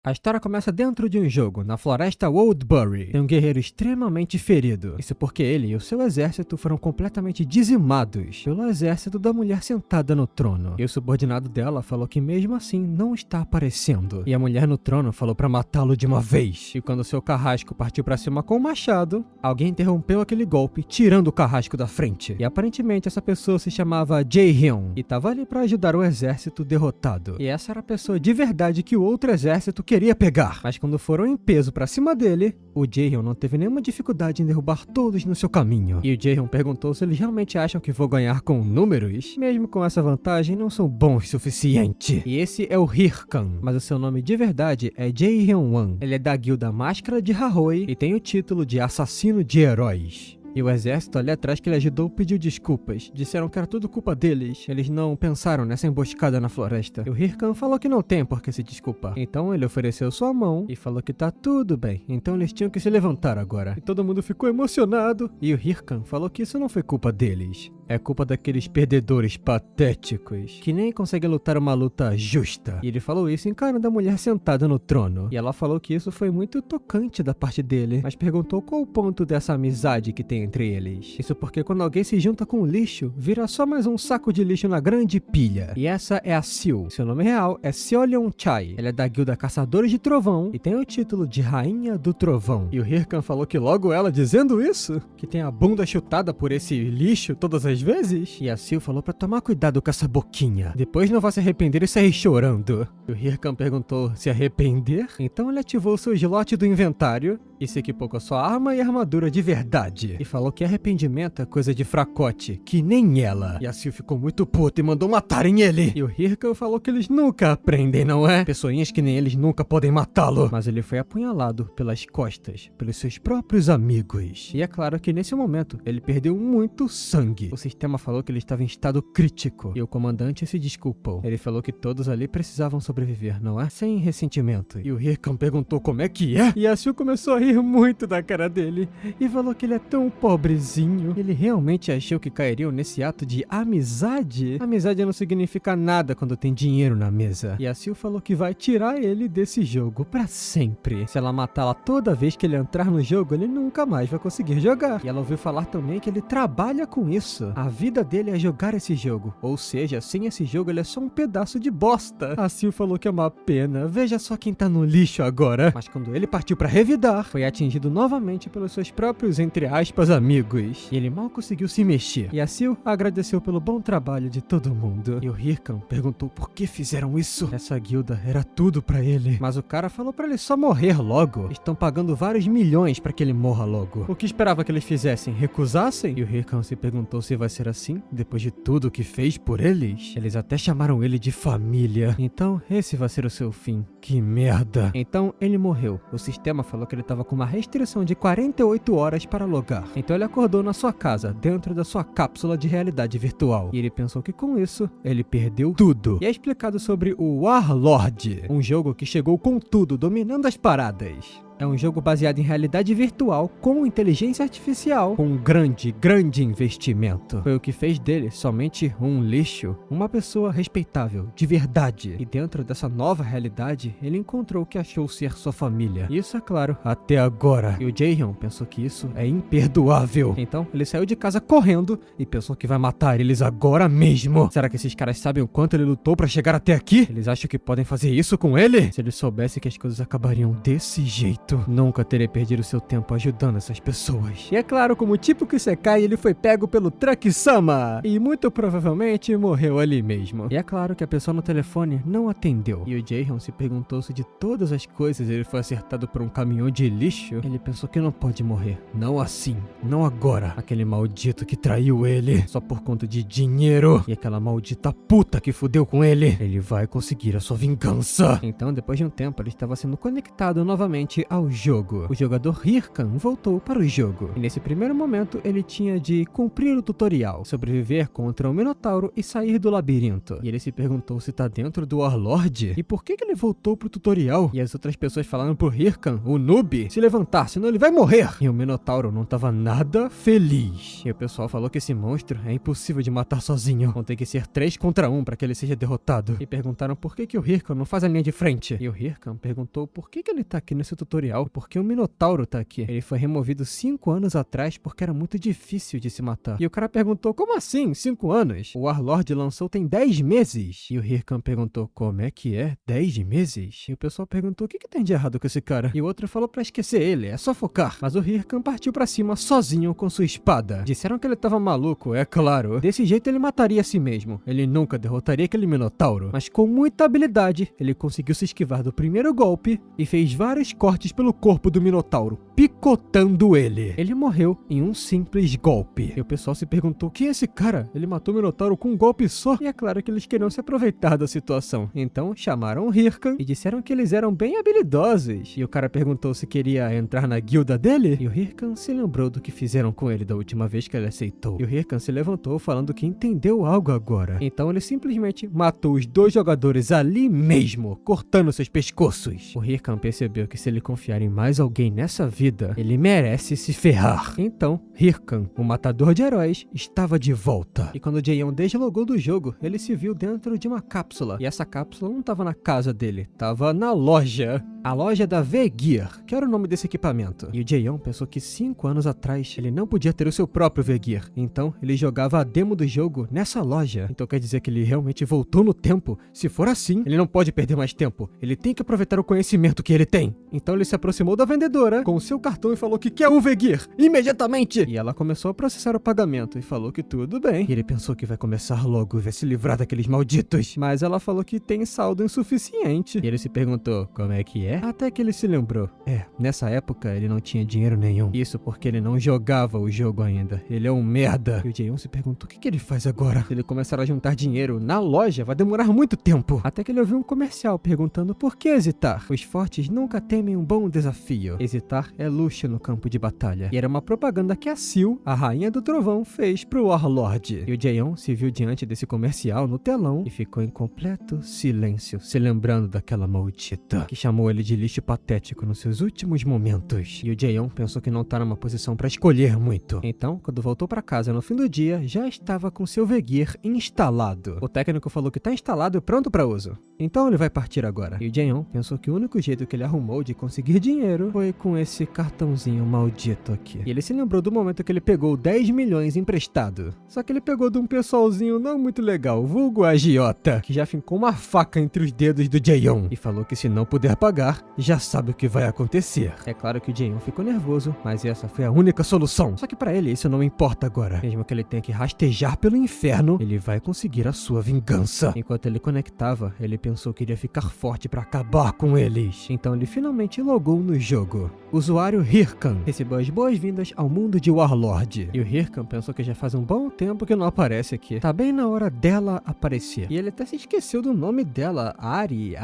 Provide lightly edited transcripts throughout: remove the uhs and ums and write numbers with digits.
A história começa dentro de um jogo, na floresta Woodbury. Tem um guerreiro extremamente ferido. Isso porque ele e o seu exército foram completamente dizimados pelo exército da mulher sentada no trono. E o subordinado dela falou que mesmo assim não está aparecendo. E a mulher no trono falou pra matá-lo de uma vez. E quando seu carrasco partiu pra cima com o machado, alguém interrompeu aquele golpe, tirando o carrasco da frente. E aparentemente essa pessoa se chamava Jae-hyun e tava ali pra ajudar o exército derrotado. E essa era a pessoa de verdade que o outro exército queria pegar. Mas quando foram em peso pra cima dele, o Jae-hyun não teve nenhuma dificuldade em derrubar todos no seu caminho. E o Jae-hyun perguntou se eles realmente acham que vou ganhar com números. Mesmo com essa vantagem, não são bons o suficiente. E esse é o Hirkan, mas o seu nome de verdade é Jae-hyun-wan. Ele é da guilda Máscara de Haoi e tem o título de assassino de heróis. E o exército ali atrás que ele ajudou pediu desculpas. Disseram que era tudo culpa deles. Eles não pensaram nessa emboscada na floresta. E o Hirkan falou que não tem por que se desculpar. Então ele ofereceu sua mão e falou que tá tudo bem. Então eles tinham que se levantar agora. E todo mundo ficou emocionado. E o Hirkan falou que isso não foi culpa deles. É culpa daqueles perdedores patéticos que nem conseguem lutar uma luta justa. E ele falou isso encarando a mulher sentada no trono. E ela falou que isso foi muito tocante da parte dele, mas perguntou qual o ponto dessa amizade que tem entre eles. Isso porque quando alguém se junta com o lixo, vira só mais um saco de lixo na grande pilha. E essa é a Sil. Seu nome real é Seolyeon Chai. Ela é da guilda Caçadores de Trovão e tem o título de Rainha do Trovão. E o Hirkan falou que logo ela dizendo isso, que tem a bunda chutada por esse lixo todas as vezes. E a Sil falou pra tomar cuidado com essa boquinha. Depois não vai se arrepender e sair chorando. E o Hirkan perguntou se arrepender. Então ele ativou seu slot do inventário e se equipou com a sua arma e armadura de verdade. E falou que arrependimento é coisa de fracote, que nem ela. E a Sil ficou muito puta e mandou matarem ele. E o Hirkan falou que eles nunca aprendem, não é? Pessoinhas que nem eles nunca podem matá-lo. Mas ele foi apunhalado pelas costas, pelos seus próprios amigos. E é claro que nesse momento ele perdeu muito sangue. O sistema falou que ele estava em estado crítico. E o comandante se desculpou. Ele falou que todos ali precisavam sobreviver, não é? Sem ressentimento. E o Hirkan perguntou como é que é. E a Sil começou a rir muito da cara dele. E falou que ele é tão pobrezinho. Ele realmente achou que cairiam nesse ato de amizade? Amizade não significa nada quando tem dinheiro na mesa. E a Sil falou que vai tirar ele desse jogo pra sempre. Se ela matá-la toda vez que ele entrar no jogo, ele nunca mais vai conseguir jogar. E ela ouviu falar também que ele trabalha com isso. A vida dele é jogar esse jogo. Ou seja, sem esse jogo ele é só um pedaço de bosta. A Sil falou que é uma pena. Veja só quem tá no lixo agora. Mas quando ele partiu pra revidar, foi atingido novamente pelos seus próprios, entre aspas, amigos. E ele mal conseguiu se mexer. E a Sil agradeceu pelo bom trabalho de todo mundo. E o Hirkan perguntou por que fizeram isso. Essa guilda era tudo pra ele. Mas o cara falou pra ele só morrer logo. Estão pagando vários milhões pra que ele morra logo. O que esperava que eles fizessem? Recusassem? E o Hirkan se perguntou se vai ser assim, depois de tudo que fez por eles. Eles até chamaram ele de família. Então, esse vai ser o seu fim. Que merda. Então, ele morreu. O sistema falou que ele tava com uma restrição de 48 horas para logar. Então ele acordou na sua casa, dentro da sua cápsula de realidade virtual. E ele pensou que com isso, ele perdeu tudo. E é explicado sobre o Warlord, um jogo que chegou com tudo, dominando as paradas. É um jogo baseado em realidade virtual com inteligência artificial, com um grande investimento. Foi o que fez dele somente um lixo, uma pessoa respeitável, de verdade. E dentro dessa nova realidade, ele encontrou o que achou ser sua família. Isso é claro, até agora. E o Jae-hyun pensou que isso é imperdoável. Então, ele saiu de casa correndo e pensou que vai matar eles agora mesmo. Será que esses caras sabem o quanto ele lutou pra chegar até aqui? Eles acham que podem fazer isso com ele? Se eles soubessem que as coisas acabariam desse jeito, nunca teria perdido seu tempo ajudando essas pessoas. E é claro, como tipo que Isekai, ele foi pego pelo Truck-sama e muito provavelmente morreu ali mesmo. E é claro que a pessoa no telefone não atendeu. E o Jae-hyun se perguntou se de todas as coisas ele foi acertado por um caminhão de lixo. Ele pensou que não pode morrer. Não assim. Não agora. Aquele maldito que traiu ele só por conta de dinheiro. E aquela maldita puta que fudeu com ele. Ele vai conseguir a sua vingança. Então, depois de um tempo, ele estava sendo conectado novamente ao ao jogo. O jogador Hirkan voltou para o jogo. E nesse primeiro momento, ele tinha de cumprir o tutorial, sobreviver contra um Minotauro e sair do labirinto. E ele se perguntou se tá dentro do Warlord e por que ele voltou pro tutorial. E as outras pessoas falaram pro Hirkan, o noob, se levantar, senão ele vai morrer. E o Minotauro não tava nada feliz. E o pessoal falou que esse monstro é impossível de matar sozinho. Vão ter que ser 3 contra 1 para que ele seja derrotado. E perguntaram por que o Hirkan não faz a linha de frente. E o Hirkan perguntou por que ele tá aqui nesse tutorial, porque o Minotauro tá aqui. Ele foi removido 5 anos atrás porque era muito difícil de se matar. E o cara perguntou, como assim, 5 anos? O Warlord lançou tem 10 meses. E o Hirkan perguntou, como é que é? 10 meses? E o pessoal perguntou, o que tem de errado com esse cara? E o outro falou pra esquecer ele, é só focar. Mas o Hirkan partiu pra cima sozinho com sua espada. Disseram que ele tava maluco, é claro. Desse jeito ele mataria a si mesmo. Ele nunca derrotaria aquele Minotauro. Mas com muita habilidade, ele conseguiu se esquivar do primeiro golpe e fez vários cortes pelo corpo do Minotauro, picotando ele. Ele morreu em um simples golpe. E o pessoal se perguntou, quem é esse cara? Ele matou o Minotauro com um golpe só? E é claro que eles queriam se aproveitar da situação. Então chamaram o Hirkan e disseram que eles eram bem habilidosos. E o cara perguntou se queria entrar na guilda dele. E o Hirkan se lembrou do que fizeram com ele da última vez que ele aceitou. E o Hirkan se levantou falando que entendeu algo agora. Então ele simplesmente matou os 2 jogadores ali mesmo, cortando seus pescoços. O Hirkan percebeu que se ele confiar em mais alguém nessa vida, ele merece se ferrar. Então, Hirkan, o matador de heróis, estava de volta. E quando o Jaeon deslogou do jogo, ele se viu dentro de uma cápsula. E essa cápsula não estava na casa dele, estava na loja. A loja da V-Gear, que era o nome desse equipamento. E o Jaeon pensou que 5 anos atrás ele não podia ter o seu próprio V-Gear. Então ele jogava a demo do jogo nessa loja. Então quer dizer que ele realmente voltou no tempo? Se for assim, ele não pode perder mais tempo. Ele tem que aproveitar o conhecimento que ele tem. Então ele se aproximou da vendedora com o seu cartão e falou que quer um V-Gear imediatamente. E ela começou a processar o pagamento e falou que tudo bem. E ele pensou que vai começar logo e vai se livrar daqueles malditos. Mas ela falou que tem saldo insuficiente. E ele se perguntou, como é que é? Até que ele se lembrou. Nessa época ele não tinha dinheiro nenhum. Isso porque ele não jogava o jogo ainda. Ele é um merda. E o Jaeon se perguntou, o que ele faz agora? Se ele começar a juntar dinheiro na loja, vai demorar muito tempo. Até que ele ouviu um comercial perguntando por que hesitar? Os fortes nunca temem um bom desafio. Hesitar é luxo no campo de batalha. E era uma propaganda que a Sil, a rainha do trovão, fez pro Warlord. E o Jaeon se viu diante desse comercial no telão e ficou em completo silêncio, se lembrando daquela maldita que chamou ele de lixo patético nos seus últimos momentos. E o Jaeon pensou que não tá numa posição pra escolher muito. Então, quando voltou pra casa no fim do dia, já estava com seu V-Gear instalado. O técnico falou que tá instalado e pronto pra uso. Então ele vai partir agora. E o Jaeon pensou que o único jeito que ele arrumou de conseguir dinheiro foi com esse cartãozinho maldito aqui. E ele se lembrou do momento que ele pegou 10 milhões emprestado. Só que ele pegou de um pessoalzinho não muito legal, vulgo agiota, que já fincou uma faca entre os dedos do Jaeon e falou que se não puder pagar, já sabe o que vai acontecer. É claro que o Jaeon ficou nervoso, mas essa foi a única solução. Só que pra ele isso não importa agora. Mesmo que ele tenha que rastejar pelo inferno, ele vai conseguir a sua vingança. Enquanto ele conectava, ele pensou que iria ficar forte pra acabar com eles. Então ele finalmente logou no jogo. Usuário Hirkan recebeu as boas-vindas ao mundo de Warlord. E o Hirkan pensou que já faz um bom tempo que não aparece aqui. Tá bem na hora dela aparecer. E ele até se esqueceu do nome dela. Ari,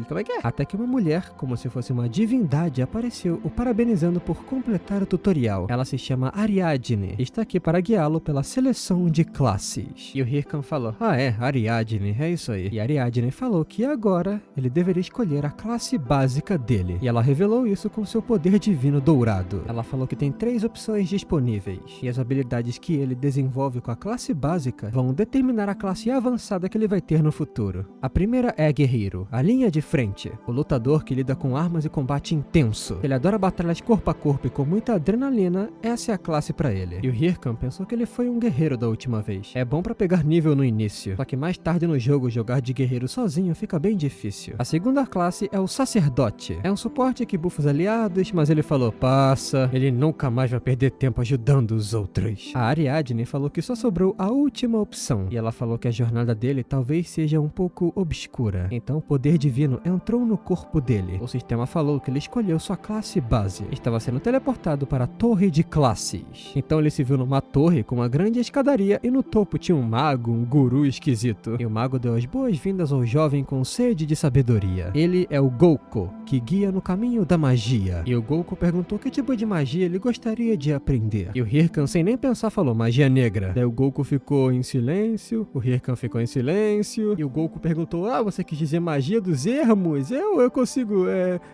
como é que é? Até que uma mulher, como se fosse uma divindade, apareceu, o parabenizando por completar o tutorial. Ela se chama Ariadne e está aqui para guiá-lo pela seleção de classes. E o Hirkan falou, Ariadne, é isso aí. E Ariadne falou que agora ele deveria escolher a classe básica dele. E ela revelou isso com seu poder divino dourado. Ela falou que tem 3 opções disponíveis. E as habilidades que ele desenvolve com a classe básica vão determinar a classe avançada que ele vai ter no futuro. A primeira é guerreiro, a linha de frente. O lutador que lida com armas e combate intenso. Ele adora batalhas corpo a corpo e com muita adrenalina, essa é a classe pra ele. E o Hirkan pensou que ele foi um guerreiro da última vez. É bom pra pegar nível no início, só que mais tarde no jogo jogar de guerreiro sozinho fica bem difícil. A segunda classe é o sacerdote. É um suporte que buffa os aliados, mas ele falou, passa, ele nunca mais vai perder tempo ajudando os outros. A Ariadne falou que só sobrou a última opção, e ela falou que a jornada dele talvez seja um pouco obscura. Então o poder divino entrou no corpo dele. dele. O sistema falou que ele escolheu sua classe base. Estava sendo teleportado para a torre de classes. Então ele se viu numa torre com uma grande escadaria e no topo tinha um mago, um guru esquisito. E o mago deu as boas-vindas ao jovem com sede de sabedoria. Ele é o Gouko, que guia no caminho da magia. E o Gouko perguntou que tipo de magia ele gostaria de aprender. E o Hirkan, sem nem pensar, falou magia negra. Daí o Gouko ficou em silêncio, o Hirkan ficou em silêncio, e o Gouko perguntou, você quis dizer magia dos ermos? Eu consigo,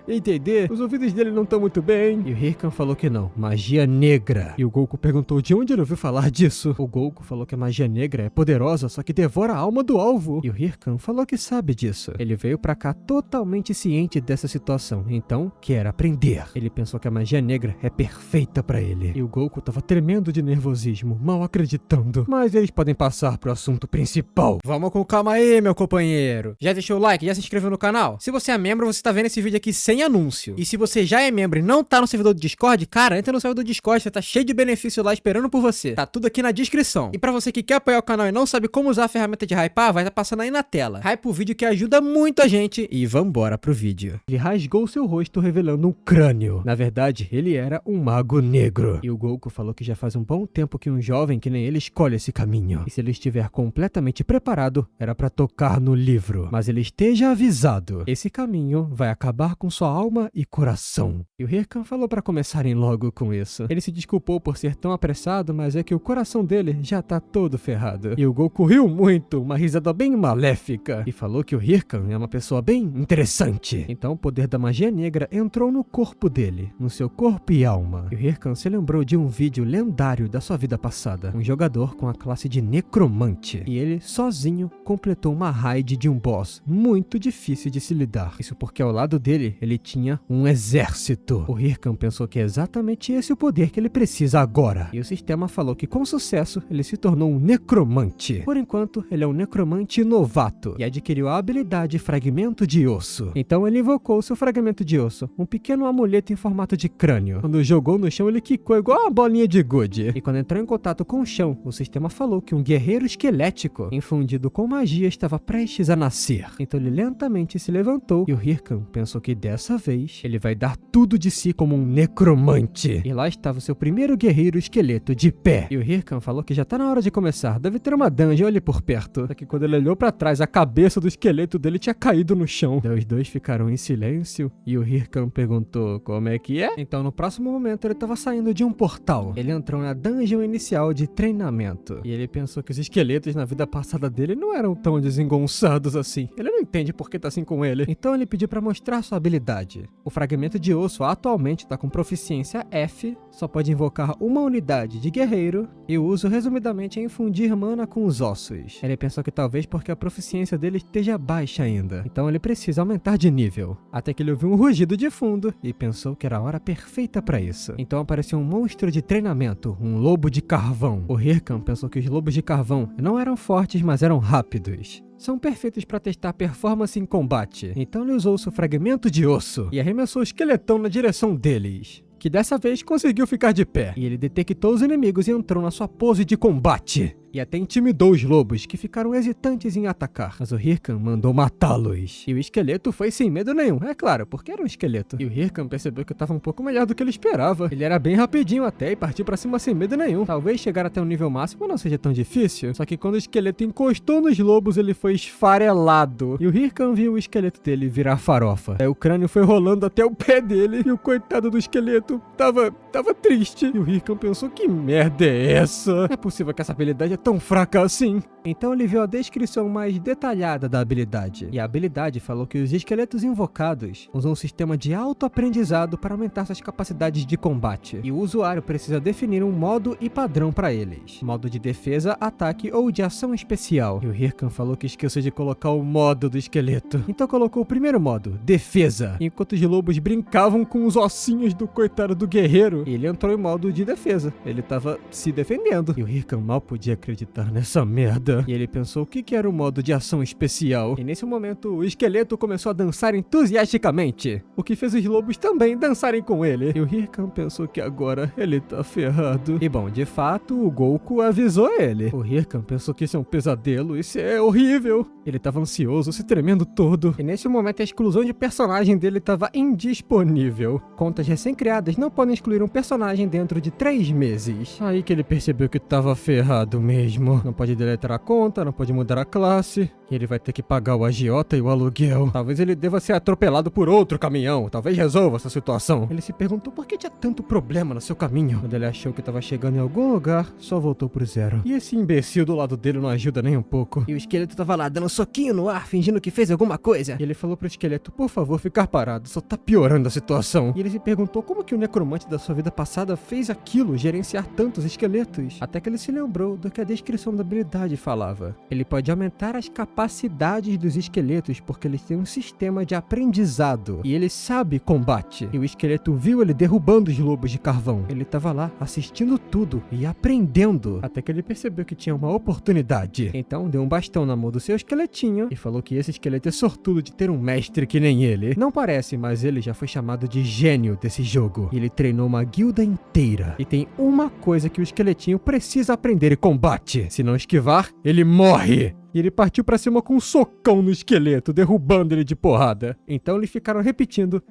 entender. Os ouvidos dele não estão muito bem. E o Hirkan falou que não, magia negra. E o Gouko perguntou de onde ele ouviu falar disso. O Gouko falou que a magia negra é poderosa, só que devora a alma do alvo. E o Hirkan falou que sabe disso. Ele veio pra cá totalmente ciente dessa situação, então quer aprender. Ele pensou que a magia negra é perfeita pra ele. E o Gouko tava tremendo de nervosismo, mal acreditando. Mas eles podem passar pro assunto principal. Vamos com calma aí, meu companheiro. Já deixou o like? Já se inscreveu no canal? Se você é membro, você tá vendo esse vídeo aqui sem anúncio. E se você já é membro e não tá no servidor do Discord, cara, entra no servidor do Discord, você tá cheio de benefício lá esperando por você. Tá tudo aqui na descrição. E pra você que quer apoiar o canal e não sabe como usar a ferramenta de hypar, vai estar passando aí na tela. Hype o vídeo que ajuda muito a gente. E vambora pro vídeo. Ele rasgou seu rosto revelando um crânio. Na verdade, ele era um mago negro. E o Gouko falou que já faz um bom tempo que um jovem que nem ele escolhe esse caminho. E se ele estiver completamente preparado, era pra tocar no livro. Mas ele esteja avisado. Esse caminho vai acabar com sua alma e coração. E o Hirkan falou pra começarem logo com isso. Ele se desculpou por ser tão apressado, mas é que o coração dele já tá todo ferrado. E o Gouko riu muito, uma risada bem maléfica. E falou que o Hirkan é uma pessoa bem interessante. Então o poder da magia negra entrou no corpo dele, no seu corpo e alma. E o Hirkan se lembrou de um vídeo lendário da sua vida passada. Um jogador com a classe de necromante. E ele, sozinho, completou uma raid de um boss muito difícil de se lidar. Isso porque ao lado dele, ele tinha um exército. O Hirkan pensou que é exatamente esse o poder que ele precisa agora. E o sistema falou que com sucesso, ele se tornou um necromante. Por enquanto, ele é um necromante novato. E adquiriu a habilidade Fragmento de Osso. Então ele invocou seu Fragmento de Osso, um pequeno amuleto em formato de crânio. Quando jogou no chão, ele quicou igual uma bolinha de gude. E quando entrou em contato com o chão, o sistema falou que um guerreiro esquelético, infundido com magia, estava prestes a nascer. Então ele lentamente se levantou e o Hirkan pensou que dessa vez ele vai dar tudo de si como um necromante. E lá estava o seu primeiro guerreiro esqueleto de pé. E o Hirkan falou que já tá na hora de começar, deve ter uma dungeon ali por perto. Só que quando ele olhou pra trás, a cabeça do esqueleto dele tinha caído no chão. Daí os dois ficaram em silêncio e o Hirkan perguntou como é que é? Então no próximo momento ele tava saindo de um portal. Ele entrou na dungeon inicial de treinamento. E ele pensou que os esqueletos na vida passada dele não eram tão desengonçados assim. Ele não entende por que tá assim com ele. Então ele pediu pra mostrar sua habilidade. O Fragmento de Osso atualmente tá com proficiência F, só pode invocar uma unidade de guerreiro e o uso resumidamente é infundir mana com os ossos. Ele pensou que talvez porque a proficiência dele esteja baixa ainda. Então ele precisa aumentar de nível. Até que ele ouviu um rugido de fundo e pensou que era a hora perfeita pra isso. Então apareceu um monstro de treinamento, um lobo de carvão. O Hirkan pensou que os lobos de carvão não eram fortes, mas eram rápidos. São perfeitos para testar performance em combate. Então ele usou seu Fragmento de Osso e arremessou o esqueletão na direção deles, que dessa vez conseguiu ficar de pé. E ele detectou os inimigos e entrou na sua pose de combate. E até intimidou os lobos, que ficaram hesitantes em atacar. Mas o Hirkan mandou matá-los. E o esqueleto foi sem medo nenhum, é claro, porque era um esqueleto. E o Hirkan percebeu que estava um pouco melhor do que ele esperava. Ele era bem rapidinho até e partiu pra cima sem medo nenhum. Talvez chegar até o nível máximo não seja tão difícil. Só que quando o esqueleto encostou nos lobos, ele foi esfarelado. E o Hirkan viu o esqueleto dele virar farofa. Aí o crânio foi rolando até o pé dele. E o coitado do esqueleto tava triste. E o Hirkan pensou, que merda é essa? Não é possível que essa habilidade é tão fraca assim. Então ele viu a descrição mais detalhada da habilidade. E a habilidade falou que os esqueletos invocados usam um sistema de autoaprendizado para aumentar suas capacidades de combate. E o usuário precisa definir um modo e padrão para eles. Modo de defesa, ataque ou de ação especial. E o Hirkan falou que esqueceu de colocar o modo do esqueleto. Então colocou o primeiro modo, defesa. Enquanto os lobos brincavam com os ossinhos do coitado do guerreiro, ele entrou em modo de defesa. Ele tava se defendendo. E o Hirkan mal podia acreditar acreditar nessa merda. E ele pensou o que era o modo de ação especial. E nesse momento, o esqueleto começou a dançar entusiasticamente, o que fez os lobos também dançarem com ele. E o Hirkan pensou que agora ele tá ferrado. E bom, de fato, o Goku avisou ele. O Hirkan pensou que isso é um pesadelo, isso é horrível. Ele tava ansioso, se tremendo todo. E nesse momento, a exclusão de personagem dele tava indisponível. Contas recém-criadas não podem excluir um personagem dentro de 3 meses. Aí que ele percebeu que tava ferrado mesmo. Não pode deletar a conta, não pode mudar a classe. E ele vai ter que pagar o agiota e o aluguel. Talvez ele deva ser atropelado por outro caminhão. Talvez resolva essa situação. Ele se perguntou por que tinha tanto problema no seu caminho. Quando ele achou que tava chegando em algum lugar, só voltou pro zero. E esse imbecil do lado dele não ajuda nem um pouco. E o esqueleto tava lá dando um soquinho no ar, fingindo que fez alguma coisa. E ele falou pro esqueleto, por favor, ficar parado, só tá piorando a situação. E ele se perguntou como que o necromante da sua vida passada fez aquilo, gerenciar tantos esqueletos. Até que ele se lembrou do que a descrição da habilidade falava. Ele pode aumentar as capacidades dos esqueletos porque eles têm um sistema de aprendizado. E ele sabe combate. E o esqueleto viu ele derrubando os lobos de carvão. Ele tava lá assistindo tudo e aprendendo. Até que ele percebeu que tinha uma oportunidade. Então deu um bastão na mão do seu esqueletinho e falou que esse esqueleto é sortudo de ter um mestre que nem ele. Não parece, mas ele já foi chamado de gênio desse jogo. E ele treinou uma guilda inteira. E tem uma coisa que o esqueletinho precisa aprender em combate. Se não esquivar, ele morre. E ele partiu pra cima com um socão no esqueleto, derrubando ele de porrada. Então eles ficaram repetindo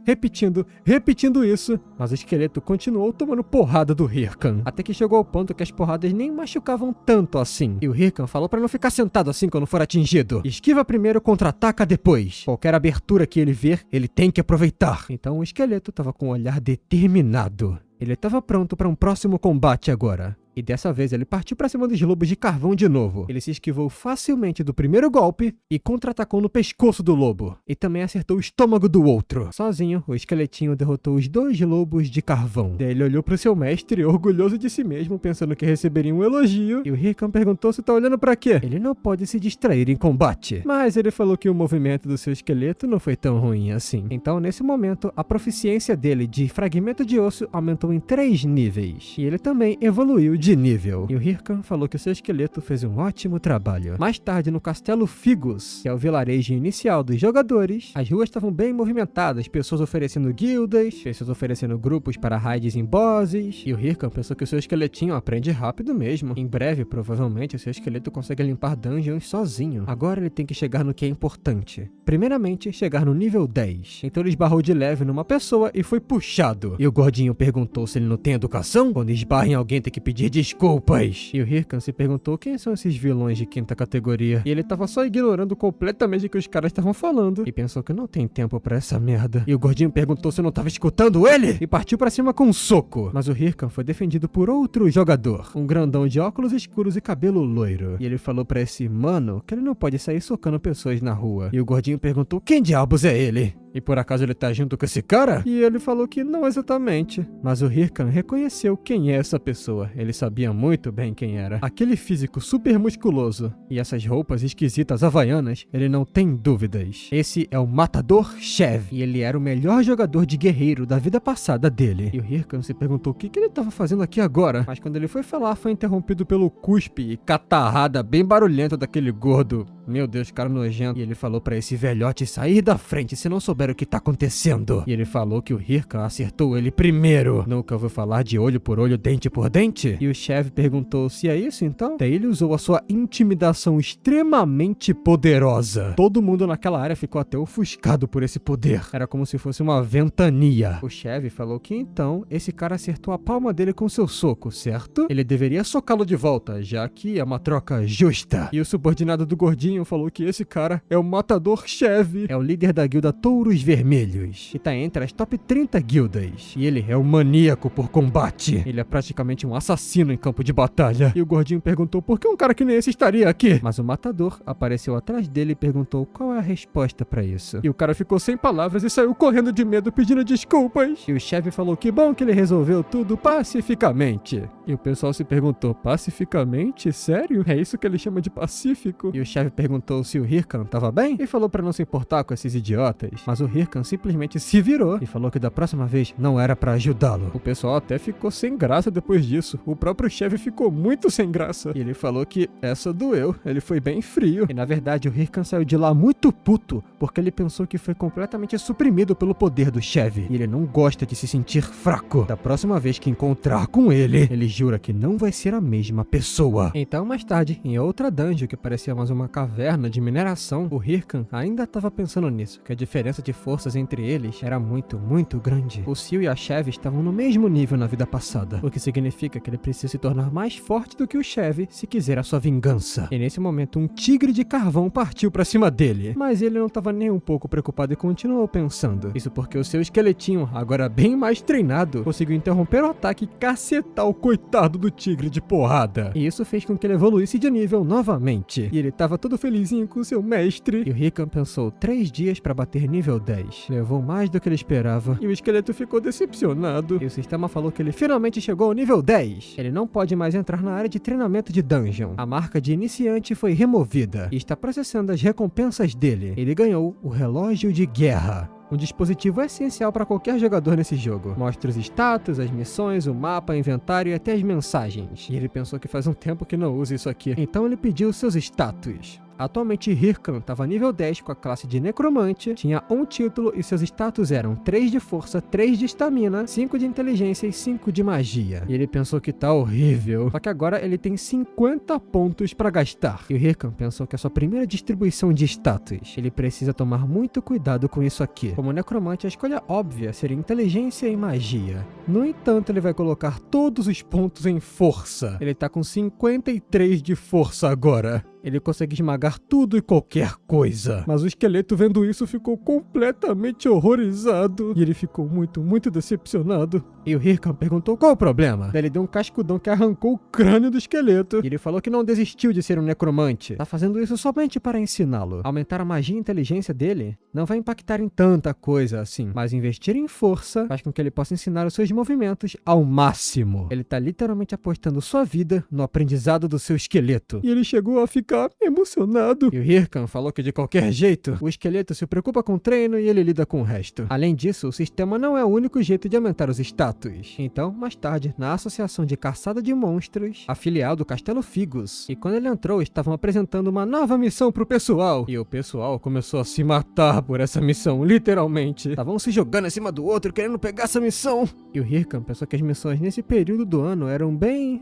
isso, mas o esqueleto continuou tomando porrada do Hirkan. Até que chegou ao ponto que as porradas nem machucavam tanto assim. E o Hirkan falou pra não ficar sentado assim quando for atingido. Esquiva primeiro, contra-ataca depois. Qualquer abertura que ele ver, ele tem que aproveitar. Então o esqueleto tava com um olhar determinado. Ele estava pronto para um próximo combate agora. E dessa vez ele partiu pra cima dos lobos de carvão de novo. Ele se esquivou facilmente do primeiro golpe e contra-atacou no pescoço do lobo. E também acertou o estômago do outro. Sozinho, o esqueletinho derrotou os 2 lobos de carvão. Daí ele olhou pro seu mestre, orgulhoso de si mesmo, pensando que receberia um elogio. E o Hirkan perguntou se tá olhando pra quê. Ele não pode se distrair em combate. Mas ele falou que o movimento do seu esqueleto não foi tão ruim assim. Então, nesse momento, a proficiência dele de fragmento de osso aumentou em 3 níveis. E ele também evoluiu de nível. E o Hirkan falou que o seu esqueleto fez um ótimo trabalho. Mais tarde, no Castelo Figus, que é o vilarejo inicial dos jogadores, as ruas estavam bem movimentadas, pessoas oferecendo guildas, pessoas oferecendo grupos para raids em bosses, e o Hirkan pensou que o seu esqueletinho aprende rápido mesmo. Em breve, provavelmente, o seu esqueleto consegue limpar dungeons sozinho. Agora ele tem que chegar no que é importante. Primeiramente, chegar no nível 10. Então ele esbarrou de leve numa pessoa e foi puxado. E o gordinho perguntou se ele não tem educação? Quando esbarra em alguém tem que pedir desculpas. E o Hirkan se perguntou quem são esses vilões de 5ª categoria. E ele tava só ignorando completamente o que os caras estavam falando. E pensou que não tem tempo pra essa merda. E o gordinho perguntou se não tava escutando ele. E partiu pra cima com um soco. Mas o Hirkan foi defendido por outro jogador. Um grandão de óculos escuros e cabelo loiro. E ele falou pra esse mano que ele não pode sair socando pessoas na rua. E o gordinho perguntou quem diabos é ele. E por acaso ele tá junto com esse cara? E ele falou que não exatamente. Mas o Hirkan reconheceu quem é essa pessoa. Ele sabia muito bem quem era. Aquele físico super musculoso e essas roupas esquisitas havaianas, ele não tem dúvidas. Esse é o Matador Shev. E ele era o melhor jogador de guerreiro da vida passada dele. E o Hirkan se perguntou o que ele tava fazendo aqui agora. Mas quando ele foi falar, foi interrompido pelo cuspe e catarrada bem barulhenta daquele gordo. Meu Deus, cara nojento. E ele falou pra esse velhote sair da frente se não souber o que tá acontecendo. E ele falou que o Hirkan acertou ele primeiro. Nunca ouviu falar de olho por olho, dente por dente? E o chefe perguntou se é isso então? Daí ele usou a sua intimidação extremamente poderosa. Todo mundo naquela área ficou até ofuscado por esse poder. Era como se fosse uma ventania. O chefe falou que então esse cara acertou a palma dele com seu soco, certo? Ele deveria socá-lo de volta, já que é uma troca justa. E o subordinado do gordinho falou que esse cara é o Matador Shev. É o líder da guilda Touros Vermelhos. E tá entre as top 30 guildas. E ele é um maníaco por combate. Ele é praticamente um assassino em campo de batalha. E o gordinho perguntou por que um cara que nem esse estaria aqui? Mas o matador apareceu atrás dele e perguntou qual é a resposta pra isso. E o cara ficou sem palavras e saiu correndo de medo pedindo desculpas. E o chefe falou que bom que ele resolveu tudo pacificamente. E o pessoal se perguntou, pacificamente? Sério? É isso que ele chama de pacífico? E o chefe perguntou se o Hirkan tava bem e falou pra não se importar com esses idiotas. Mas o Hirkan simplesmente se virou e falou que da próxima vez não era pra ajudá-lo. O pessoal até ficou sem graça depois disso. O próprio chefe ficou muito sem graça. E ele falou que essa doeu, ele foi bem frio. E na verdade o Hirkan saiu de lá muito puto, porque ele pensou que foi completamente suprimido pelo poder do chefe. E ele não gosta de se sentir fraco. Da próxima vez que encontrar com ele, ele jura que não vai ser a mesma pessoa. Então mais tarde, em outra dungeon que parecia mais uma caverna de mineração, o Hirkan ainda estava pensando nisso, que a diferença de forças entre eles era muito, muito grande. O Seal e a Chevy estavam no mesmo nível na vida passada, o que significa que ele precisa se tornar mais forte do que o Chevy se quiser a sua vingança. E nesse momento um tigre de carvão partiu pra cima dele, mas ele não estava nem um pouco preocupado e continuou pensando. Isso porque o seu esqueletinho, agora bem mais treinado, conseguiu interromper o ataque e cacetar o coitado do tigre de porrada. E isso fez com que ele evoluísse de nível novamente. E ele estava todo felizinho com seu mestre. E o Hirkan pensou 3 dias para bater nível 10. Levou mais do que ele esperava e o esqueleto ficou decepcionado. E o sistema falou que ele finalmente chegou ao nível 10. Ele não pode mais entrar na área de treinamento de dungeon. A marca de iniciante foi removida e está processando as recompensas dele. Ele ganhou o relógio de guerra. Um dispositivo essencial para qualquer jogador nesse jogo. Mostra os status, as missões, o mapa, o inventário e até as mensagens. E ele pensou que faz um tempo que não usa isso aqui. Então ele pediu seus status. Atualmente Hirkan estava nível 10 com a classe de Necromante, tinha um título e seus status eram 3 de força, 3 de estamina, 5 de inteligência e 5 de magia. E ele pensou que tá horrível, só que agora ele tem 50 pontos para gastar. E o Hirkan pensou que a sua primeira distribuição de status, ele precisa tomar muito cuidado com isso aqui. Como Necromante, a escolha óbvia seria inteligência e magia. No entanto, ele vai colocar todos os pontos em força. Ele tá com 53 de força agora. Ele consegue esmagar tudo e qualquer coisa. Mas o esqueleto, vendo isso, ficou completamente horrorizado. E ele ficou muito, muito decepcionado. E o Hirkan perguntou qual o problema. Daí ele deu um cascudão que arrancou o crânio do esqueleto. E ele falou que não desistiu de ser um necromante. Tá fazendo isso somente para ensiná-lo. Aumentar a magia e inteligência dele não vai impactar em tanta coisa assim. Mas investir em força faz com que ele possa ensinar os seus movimentos ao máximo. Ele tá literalmente apostando sua vida no aprendizado do seu esqueleto. E ele chegou a ficar emocionado. E o Hirkan falou que de qualquer jeito, o esqueleto se preocupa com o treino e ele lida com o resto. Além disso, o sistema não é o único jeito de aumentar os status. Então, mais tarde, na Associação de Caçada de Monstros, a filial do Castelo Figus, e quando ele entrou, estavam apresentando uma nova missão pro pessoal. E o pessoal começou a se matar por essa missão, literalmente. Estavam se jogando em cima do outro, querendo pegar essa missão. E o Hirkan pensou que as missões nesse período do ano eram bem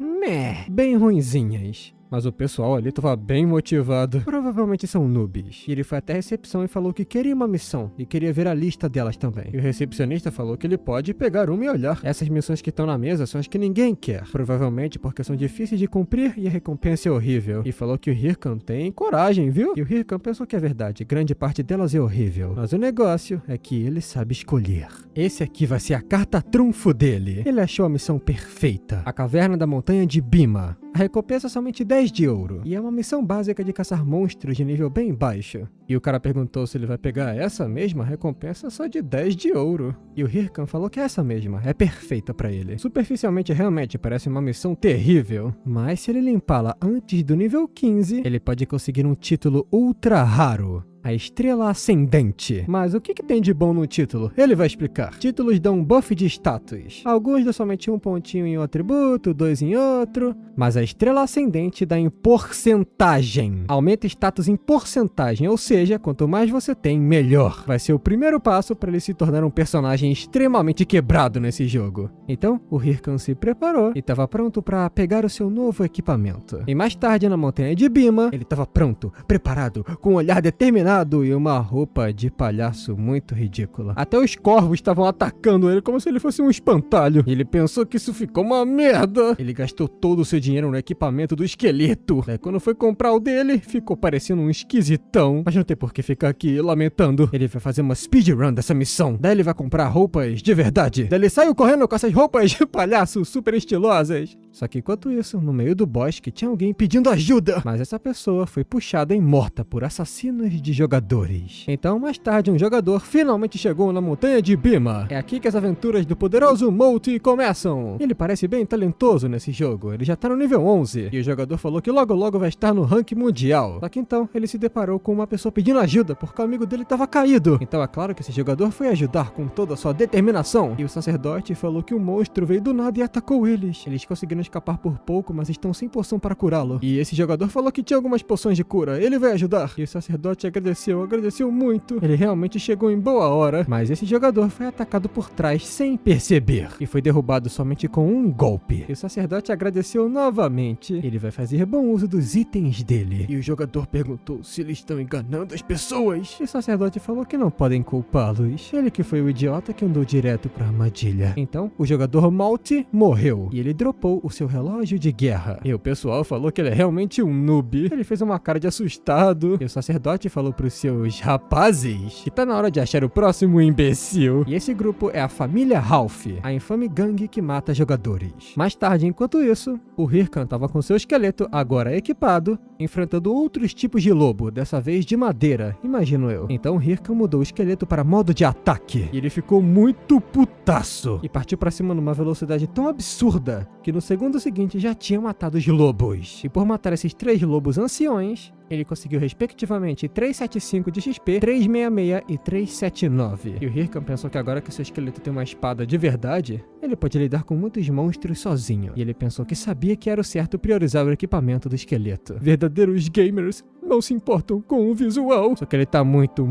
ruinzinhas. Mas o pessoal ali tava bem motivado. Provavelmente são noobs. E ele foi até a recepção e falou que queria uma missão. E queria ver a lista delas também. E o recepcionista falou que ele pode pegar uma e olhar. Essas missões que estão na mesa são as que ninguém quer. Provavelmente porque são difíceis de cumprir e a recompensa é horrível. E falou que o Hirkan tem coragem, viu? E o Hirkan pensou que é verdade. Grande parte delas é horrível. Mas o negócio é que ele sabe escolher. Esse aqui vai ser a carta trunfo dele. Ele achou a missão perfeita. A Caverna da Montanha de Bima. A recompensa é somente 10 de ouro. E é uma missão básica de caçar monstros de nível bem baixo. E o cara perguntou se ele vai pegar essa mesma recompensa só de 10 de ouro. E o Hirkan falou que é essa mesma, é perfeita pra ele. Superficialmente realmente parece uma missão terrível. Mas se ele limpá-la antes do nível 15, ele pode conseguir um título ultra raro. A Estrela Ascendente. Mas o que tem de bom no título? Ele vai explicar. Títulos dão um buff de status. Alguns dão somente um pontinho em um atributo, 2 em outro. Mas a Estrela Ascendente dá em porcentagem. Aumenta status em porcentagem, ou seja, quanto mais você tem, melhor. Vai ser o primeiro passo para ele se tornar um personagem extremamente quebrado nesse jogo. Então, o Hirkan se preparou e estava pronto para pegar o seu novo equipamento. E mais tarde, na Montanha de Bima, ele estava pronto, preparado, com um olhar determinado e uma roupa de palhaço muito ridícula. Até os corvos estavam atacando ele como se ele fosse um espantalho. E ele pensou que isso ficou uma merda. Ele gastou todo o seu dinheiro no equipamento do esqueleto. Daí quando foi comprar o dele, ficou parecendo um esquisitão. Mas não tem por que ficar aqui lamentando. Ele vai fazer uma speedrun dessa missão. Daí ele vai comprar roupas de verdade. Daí ele saiu correndo com essas roupas de palhaço super estilosas. Só que enquanto isso, no meio do bosque, tinha alguém pedindo ajuda. Mas essa pessoa foi puxada e morta por assassinos de jogadores. Então, mais tarde, um jogador finalmente chegou na montanha de Bima. É aqui que as aventuras do poderoso Molty começam. Ele parece bem talentoso nesse jogo, ele já tá no nível 11. E o jogador falou que logo logo vai estar no ranking mundial. Só que então, ele se deparou com uma pessoa pedindo ajuda, porque o amigo dele estava caído. Então é claro que esse jogador foi ajudar com toda a sua determinação. E o sacerdote falou que o monstro veio do nada e atacou eles. Eles conseguiram escapar por pouco, mas estão sem poção para curá-lo. E esse jogador falou que tinha algumas poções de cura, ele vai ajudar. E o sacerdote agradeceu muito. Ele realmente chegou em boa hora. Mas esse jogador foi atacado por trás sem perceber. E foi derrubado somente com um golpe. E o sacerdote agradeceu novamente. Ele vai fazer bom uso dos itens dele. E o jogador perguntou se eles estão enganando as pessoas. E o sacerdote falou que não podem culpá-los. Ele que foi o idiota que andou direto pra armadilha. Então, o jogador Molty morreu. E ele dropou o seu relógio de guerra. E o pessoal falou que ele é realmente um noob. Ele fez uma cara de assustado. E o sacerdote falou pros seus rapazes que tá na hora de achar o próximo imbecil. E esse grupo é a família Ralph, a infame gangue que mata jogadores. Mais tarde, enquanto isso, o Hirkan tava com seu esqueleto, agora equipado, enfrentando outros tipos de lobo, dessa vez de madeira, imagino eu. Então o Hirkan mudou o esqueleto para modo de ataque. E ele ficou muito putaço. E partiu pra cima numa velocidade tão absurda, que no segundo seguinte já tinha matado os lobos. E por matar esses 3 lobos anciões, ele conseguiu respectivamente 375 de XP, 366 e 379. E o Hirkan pensou que agora que seu esqueleto tem uma espada de verdade, ele pode lidar com muitos monstros sozinho. E ele pensou que sabia que era o certo priorizar o equipamento do esqueleto. Verdadeiros gamers não se importam com o visual. Só que ele tá muito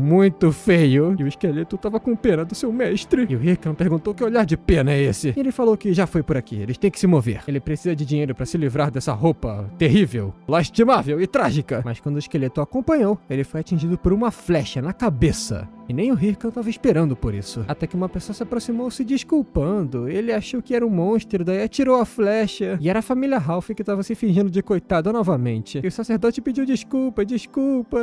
feio. E o esqueleto tava com pena do seu mestre. E o Hirkan perguntou que olhar de pena é esse. E ele falou que já foi por aqui, eles têm que se mover. Ele precisa de dinheiro pra se livrar dessa roupa terrível, lastimável e trágica. Mas quando o esqueleto o acompanhou, ele foi atingido por uma flecha na cabeça. E nem o Hirkan estava esperando por isso. Até que uma pessoa se aproximou se desculpando. Ele achou que era um monstro, daí atirou a flecha. E era a família Ralph que estava se fingindo de coitada novamente. E o sacerdote pediu desculpa.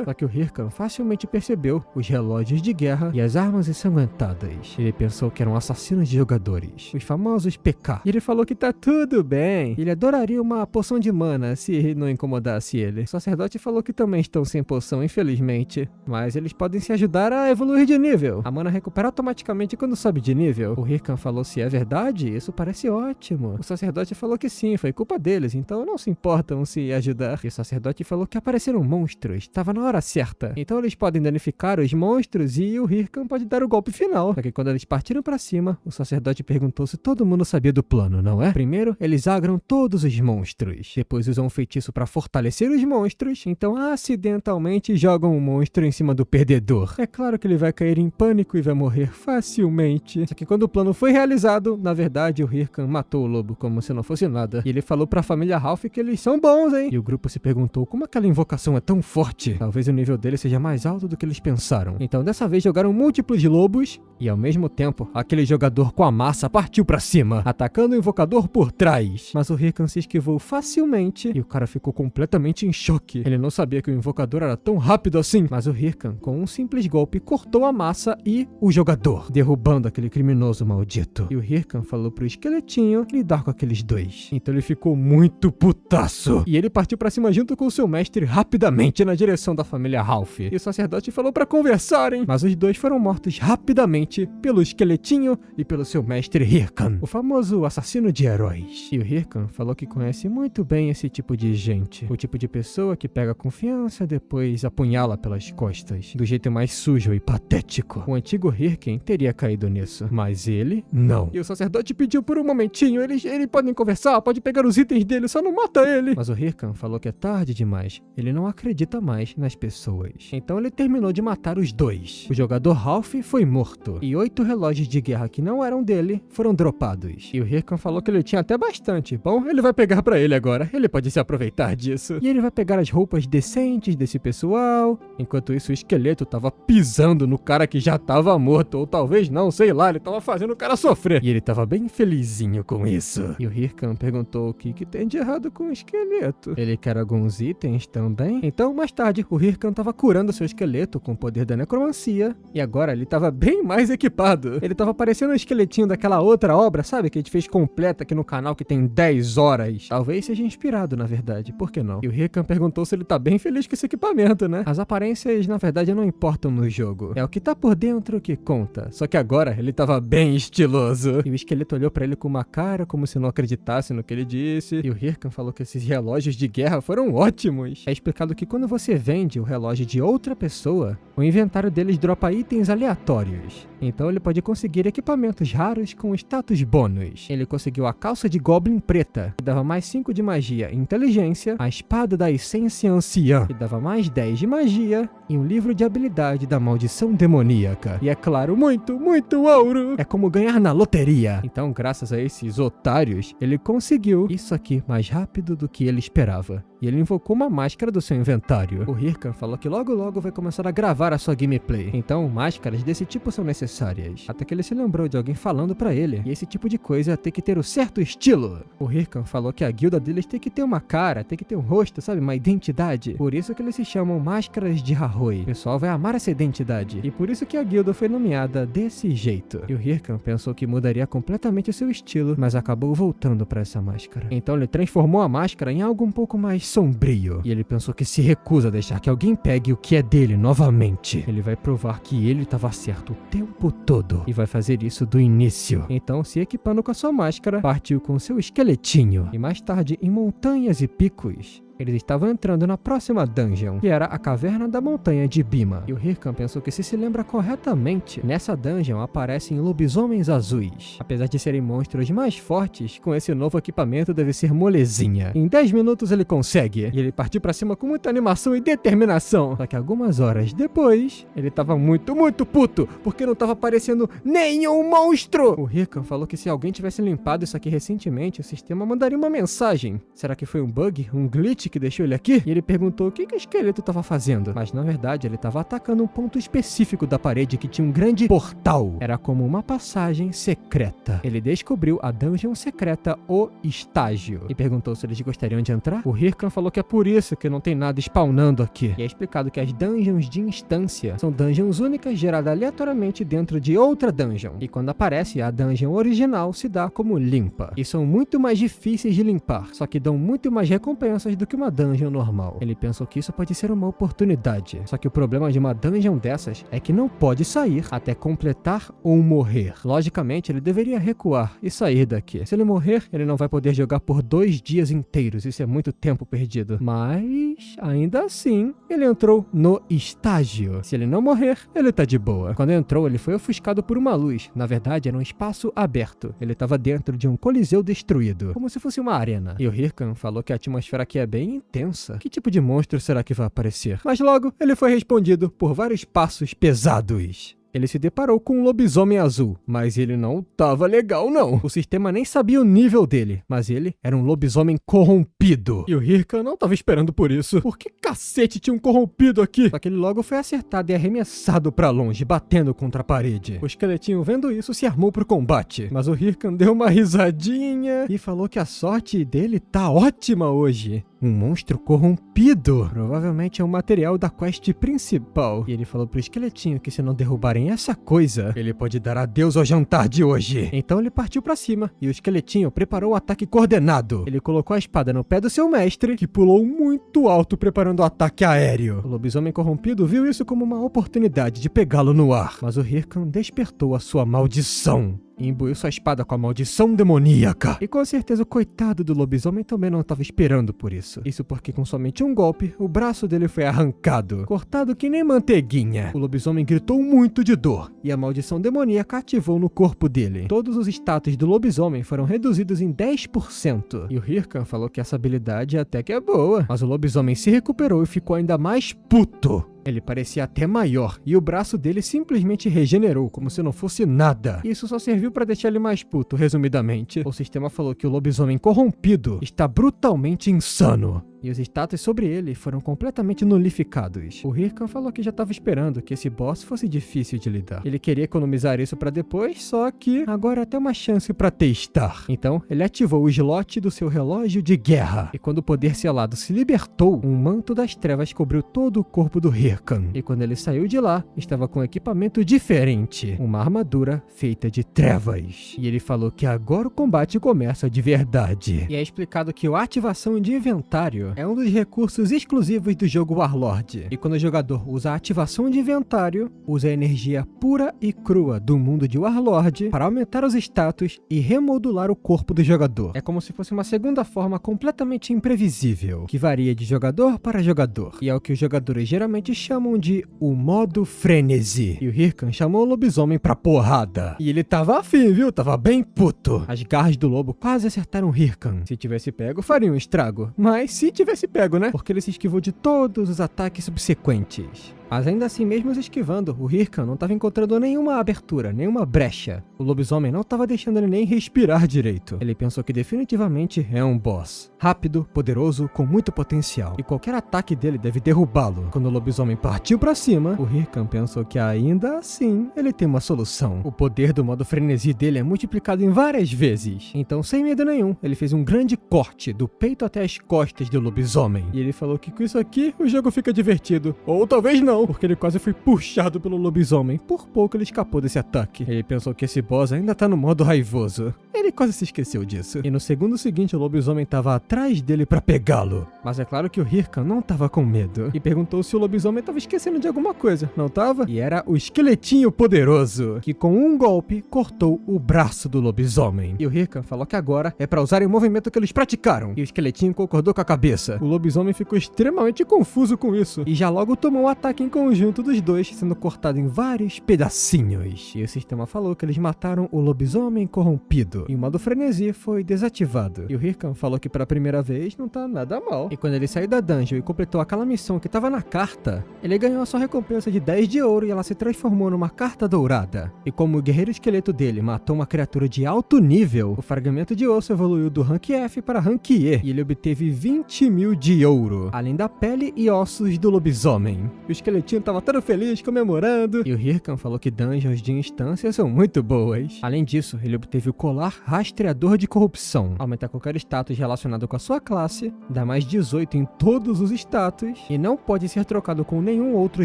Só que o Hirkan facilmente percebeu os relógios de guerra e as armas ensanguentadas. Ele pensou que eram assassinos de jogadores, os famosos PK. E ele falou que tá tudo bem. Ele adoraria uma poção de mana se não incomodasse ele. O sacerdote falou que também estão sem poção, infelizmente. Mas eles podem se ajudar a evoluir de nível. A mana recupera automaticamente quando sobe de nível. O Hirkan falou se é verdade, isso parece ótimo. O sacerdote falou que sim, foi culpa deles, então não se importam se ajudar. E o sacerdote falou que apareceram monstros, estava na hora certa. Então eles podem danificar os monstros e o Hirkan pode dar o golpe final. Só que quando eles partiram pra cima, o sacerdote perguntou se todo mundo sabia do plano, não é? Primeiro, eles agram todos os monstros. Depois usam um feitiço pra fortalecer os monstros. Então acidentalmente jogam um monstro em cima do perdedor. É claro que ele vai cair em pânico e vai morrer facilmente. Só que quando o plano foi realizado, na verdade o Hirkan matou o lobo como se não fosse nada. E ele falou pra família Ralph que eles são bons, hein? E o grupo se perguntou como aquela invocação é tão forte. Talvez o nível dele seja mais alto do que eles pensaram. Então dessa vez jogaram múltiplos lobos e ao mesmo tempo aquele jogador com a massa partiu pra cima, atacando o invocador por trás. Mas o Hirkan se esquivou facilmente e o cara ficou completamente em choque. Ele não sabia que o invocador era tão rápido assim. Mas o Hirkan, com um simples golpe, cortou a massa e o jogador, derrubando aquele criminoso maldito. E o Hirkan falou pro esqueletinho lidar com aqueles dois. Então ele ficou muito putaço. E ele partiu pra cima junto com o seu mestre rapidamente na direção da família Ralph. E o sacerdote falou pra conversarem, mas os dois foram mortos rapidamente pelo esqueletinho e pelo seu mestre Hirkan, o famoso assassino de heróis. E o Hirkan falou que conhece muito bem esse tipo de gente, o tipo de pessoa que pega confiança depois apunhala pelas costas, do jeito mais sujo e patético. O antigo Hirkan teria caído nisso, mas ele não. E o sacerdote pediu por um momentinho, eles podem conversar, pode pegar os itens dele, só não mata ele. Mas o Hirkan falou que é tarde demais, ele não acredita mais nas pessoas. Então ele terminou de matar os dois. O jogador Ralph foi morto e 8 relógios de guerra que não eram dele foram dropados. E o Hirkan falou que ele tinha até bastante. Bom, ele vai pegar pra ele agora, ele pode se aproveitar disso. E ele vai pegar as roupas decentes desse pessoal. Enquanto isso, o esqueleto tava pisando atirando no cara que já tava morto, ou talvez não, sei lá, ele tava fazendo o cara sofrer. E ele tava bem felizinho com isso. E o Hirkan perguntou o que tem de errado com o esqueleto. Ele quer alguns itens também? Então, mais tarde, o Hirkan tava curando seu esqueleto com o poder da necromancia, e agora ele tava bem mais equipado. Ele tava parecendo um esqueletinho daquela outra obra, sabe, que a gente fez completa aqui no canal, que tem 10 horas. Talvez seja inspirado, na verdade, por que não? E o Hirkan perguntou se ele tá bem feliz com esse equipamento, né? As aparências, na verdade, não importam no jogo. É o que tá por dentro que conta. Só que agora ele tava bem estiloso. E o esqueleto olhou pra ele com uma cara como se não acreditasse no que ele disse. E o Hirkan falou que esses relógios de guerra foram ótimos. É explicado que quando você vende o relógio de outra pessoa, o inventário deles dropa itens aleatórios. Então ele pode conseguir equipamentos raros com status bônus. Ele conseguiu a calça de Goblin preta, que dava mais 5 de magia e inteligência, a espada da essência anciã, que dava mais 10 de magia, e um livro de habilidade da maldição demoníaca. E é claro, muito, muito ouro! É como ganhar na loteria. Então, graças a esses otários, ele conseguiu isso aqui mais rápido do que ele esperava. E ele invocou uma máscara do seu inventário. O Hirkan falou que logo logo vai começar a gravar a sua gameplay. Então, máscaras desse tipo são necessárias. Até que ele se lembrou de alguém falando pra ele. E esse tipo de coisa tem que ter o certo estilo. O Hirkan falou que a guilda deles tem que ter uma cara, tem que ter um rosto, sabe? Uma identidade. Por isso que eles se chamam Máscaras de Harroi. O pessoal vai amar essa identidade. E por isso que a guilda foi nomeada desse jeito. E o Hirkan pensou que mudaria completamente o seu estilo, mas acabou voltando pra essa máscara. Então ele transformou a máscara em algo um pouco mais sombrio. E ele pensou que se recusa a deixar que alguém pegue o que é dele novamente. Ele vai provar que ele estava certo o tempo todo. E vai fazer isso do início. Então, se equipando com a sua máscara, partiu com seu esqueletinho. E mais tarde, em montanhas e picos, eles estavam entrando na próxima dungeon, que era a Caverna da Montanha de Bima. E o Hirkan pensou que, se lembra corretamente, nessa dungeon aparecem lobisomens azuis. Apesar de serem monstros mais fortes, com esse novo equipamento deve ser molezinha. Em 10 minutos ele consegue. E ele partiu pra cima com muita animação e determinação. Só que algumas horas depois, ele tava muito, muito puto, porque não tava aparecendo nenhum monstro! O Hirkan falou que se alguém tivesse limpado isso aqui recentemente, o sistema mandaria uma mensagem. Será que foi um bug? Um glitch que deixou ele aqui? E ele perguntou o que o esqueleto estava fazendo. Mas na verdade ele estava atacando um ponto específico da parede que tinha um grande portal. Era como uma passagem secreta. Ele descobriu a dungeon secreta O Estágio. E perguntou se eles gostariam de entrar. O Hirkan falou que é por isso que não tem nada spawnando aqui. E é explicado que as dungeons de instância são dungeons únicas geradas aleatoriamente dentro de outra dungeon. E quando aparece, a dungeon original se dá como limpa. E são muito mais difíceis de limpar, só que dão muito mais recompensas do que uma dungeon normal. Ele pensou que isso pode ser uma oportunidade. Só que o problema de uma dungeon dessas é que não pode sair até completar ou morrer. Logicamente, ele deveria recuar e sair daqui. Se ele morrer, ele não vai poder jogar por 2 dias inteiros. Isso é muito tempo perdido. Mas, ainda assim, ele entrou no estágio. Se ele não morrer, ele tá de boa. Quando entrou, ele foi ofuscado por uma luz. Na verdade, era um espaço aberto. Ele estava dentro de um coliseu destruído, como se fosse uma arena. E o Hirkan falou que a atmosfera aqui é bem intensa. Que tipo de monstro será que vai aparecer? Mas logo, ele foi respondido por vários passos pesados. Ele se deparou com um lobisomem azul, mas ele não tava legal não. O sistema nem sabia o nível dele, mas ele era um lobisomem corrompido. E o Hirkan não tava esperando por isso. Por que cacete tinha um corrompido aqui? Só que ele logo foi acertado e arremessado pra longe, batendo contra a parede. O esqueletinho, vendo isso, se armou pro combate. Mas o Hirkan deu uma risadinha e falou que a sorte dele tá ótima hoje. Um monstro corrompido. Provavelmente é um material da quest principal. E ele falou pro esqueletinho que se não derrubarem essa coisa, ele pode dar adeus ao jantar de hoje. Então ele partiu pra cima e o esqueletinho preparou o ataque coordenado. Ele colocou a espada no pé do seu mestre, que pulou muito alto preparando o ataque aéreo. O lobisomem corrompido viu isso como uma oportunidade de pegá-lo no ar. Mas o Hirkan despertou a sua maldição e imbuiu sua espada com a maldição demoníaca. E com certeza o coitado do lobisomem também não estava esperando por isso. Isso porque com somente um golpe, o braço dele foi arrancado, cortado que nem manteiguinha. O lobisomem gritou muito de dor, e a maldição demoníaca ativou no corpo dele. Todos os status do lobisomem foram reduzidos em 10%. E o Hirkan falou que essa habilidade até que é boa. Mas o lobisomem se recuperou e ficou ainda mais puto. Ele parecia até maior, e o braço dele simplesmente regenerou, como se não fosse nada. Isso só serviu para deixar ele mais puto, resumidamente. O sistema falou que o lobisomem corrompido está brutalmente insano. e os status sobre ele foram completamente nulificados. O Hirkan falou que já estava esperando que esse boss fosse difícil de lidar. Ele queria economizar isso para depois, só que agora até uma chance para testar. Então, ele ativou o slot do seu relógio de guerra. E quando o poder selado se libertou, um manto das trevas cobriu todo o corpo do Hirkan. E quando ele saiu de lá, estava com um equipamento diferente, uma armadura feita de trevas. E ele falou que agora o combate começa de verdade. E é explicado que a ativação de inventário é um dos recursos exclusivos do jogo Warlord. E quando o jogador usa a ativação de inventário, usa a energia pura e crua do mundo de Warlord para aumentar os status e remodular o corpo do jogador. É como se fosse uma segunda forma completamente imprevisível, que varia de jogador para jogador. E é o que os jogadores geralmente chamam de o modo frenesi. E o Hirkan chamou o lobisomem pra porrada. E ele tava afim, viu? Tava bem puto. As garras do lobo quase acertaram o Hirkan. Se tivesse pego, faria um estrago. Mas se tivesse pego, né? Porque ele se esquivou de todos os ataques subsequentes. Mas ainda assim, mesmo se esquivando, o Hirkan não estava encontrando nenhuma abertura, nenhuma brecha. O lobisomem não estava deixando ele nem respirar direito. Ele pensou que definitivamente é um boss. Rápido, poderoso, com muito potencial. E qualquer ataque dele deve derrubá-lo. Quando o lobisomem partiu para cima, o Hirkan pensou que ainda assim ele tem uma solução. O poder do modo frenesi dele é multiplicado em várias vezes. Então, sem medo nenhum, ele fez um grande corte do peito até as costas do lobisomem. E ele falou que com isso aqui o jogo fica divertido. Ou talvez não, porque ele quase foi puxado pelo lobisomem. Por pouco ele escapou desse ataque. Ele pensou que esse boss ainda tá no modo raivoso. Ele quase se esqueceu disso. E no segundo seguinte, o lobisomem tava atrás dele pra pegá-lo. Mas é claro que o Hirkan não tava com medo. E perguntou se o lobisomem tava esquecendo de alguma coisa. Não tava? E era o esqueletinho poderoso, que com um golpe cortou o braço do lobisomem. E o Hirkan falou que agora é pra usarem o movimento que eles praticaram. E o esqueletinho concordou com a cabeça. O lobisomem ficou extremamente confuso com isso. E já logo tomou um ataque em conjunto dos dois, sendo cortado em vários pedacinhos. E o sistema falou que eles mataram o lobisomem corrompido. E o modo frenesi foi desativado. E o Hirkan falou que pela primeira vez não tá nada mal. E quando ele saiu da dungeon e completou aquela missão que tava na carta, ele ganhou a sua recompensa de 10 de ouro e ela se transformou numa carta dourada. E como o guerreiro esqueleto dele matou uma criatura de alto nível, o fragmento de osso evoluiu do rank F para rank E. E ele obteve 20 mil de ouro, além da pele e ossos do lobisomem. O esqueletinho tava todo feliz, comemorando. E o Hirkan falou que dungeons de instância são muito boas. Além disso, ele obteve o colar Rastreador de Corrupção. Aumenta qualquer status relacionado com a sua classe, dá mais 18 em todos os status e não pode ser trocado com nenhum outro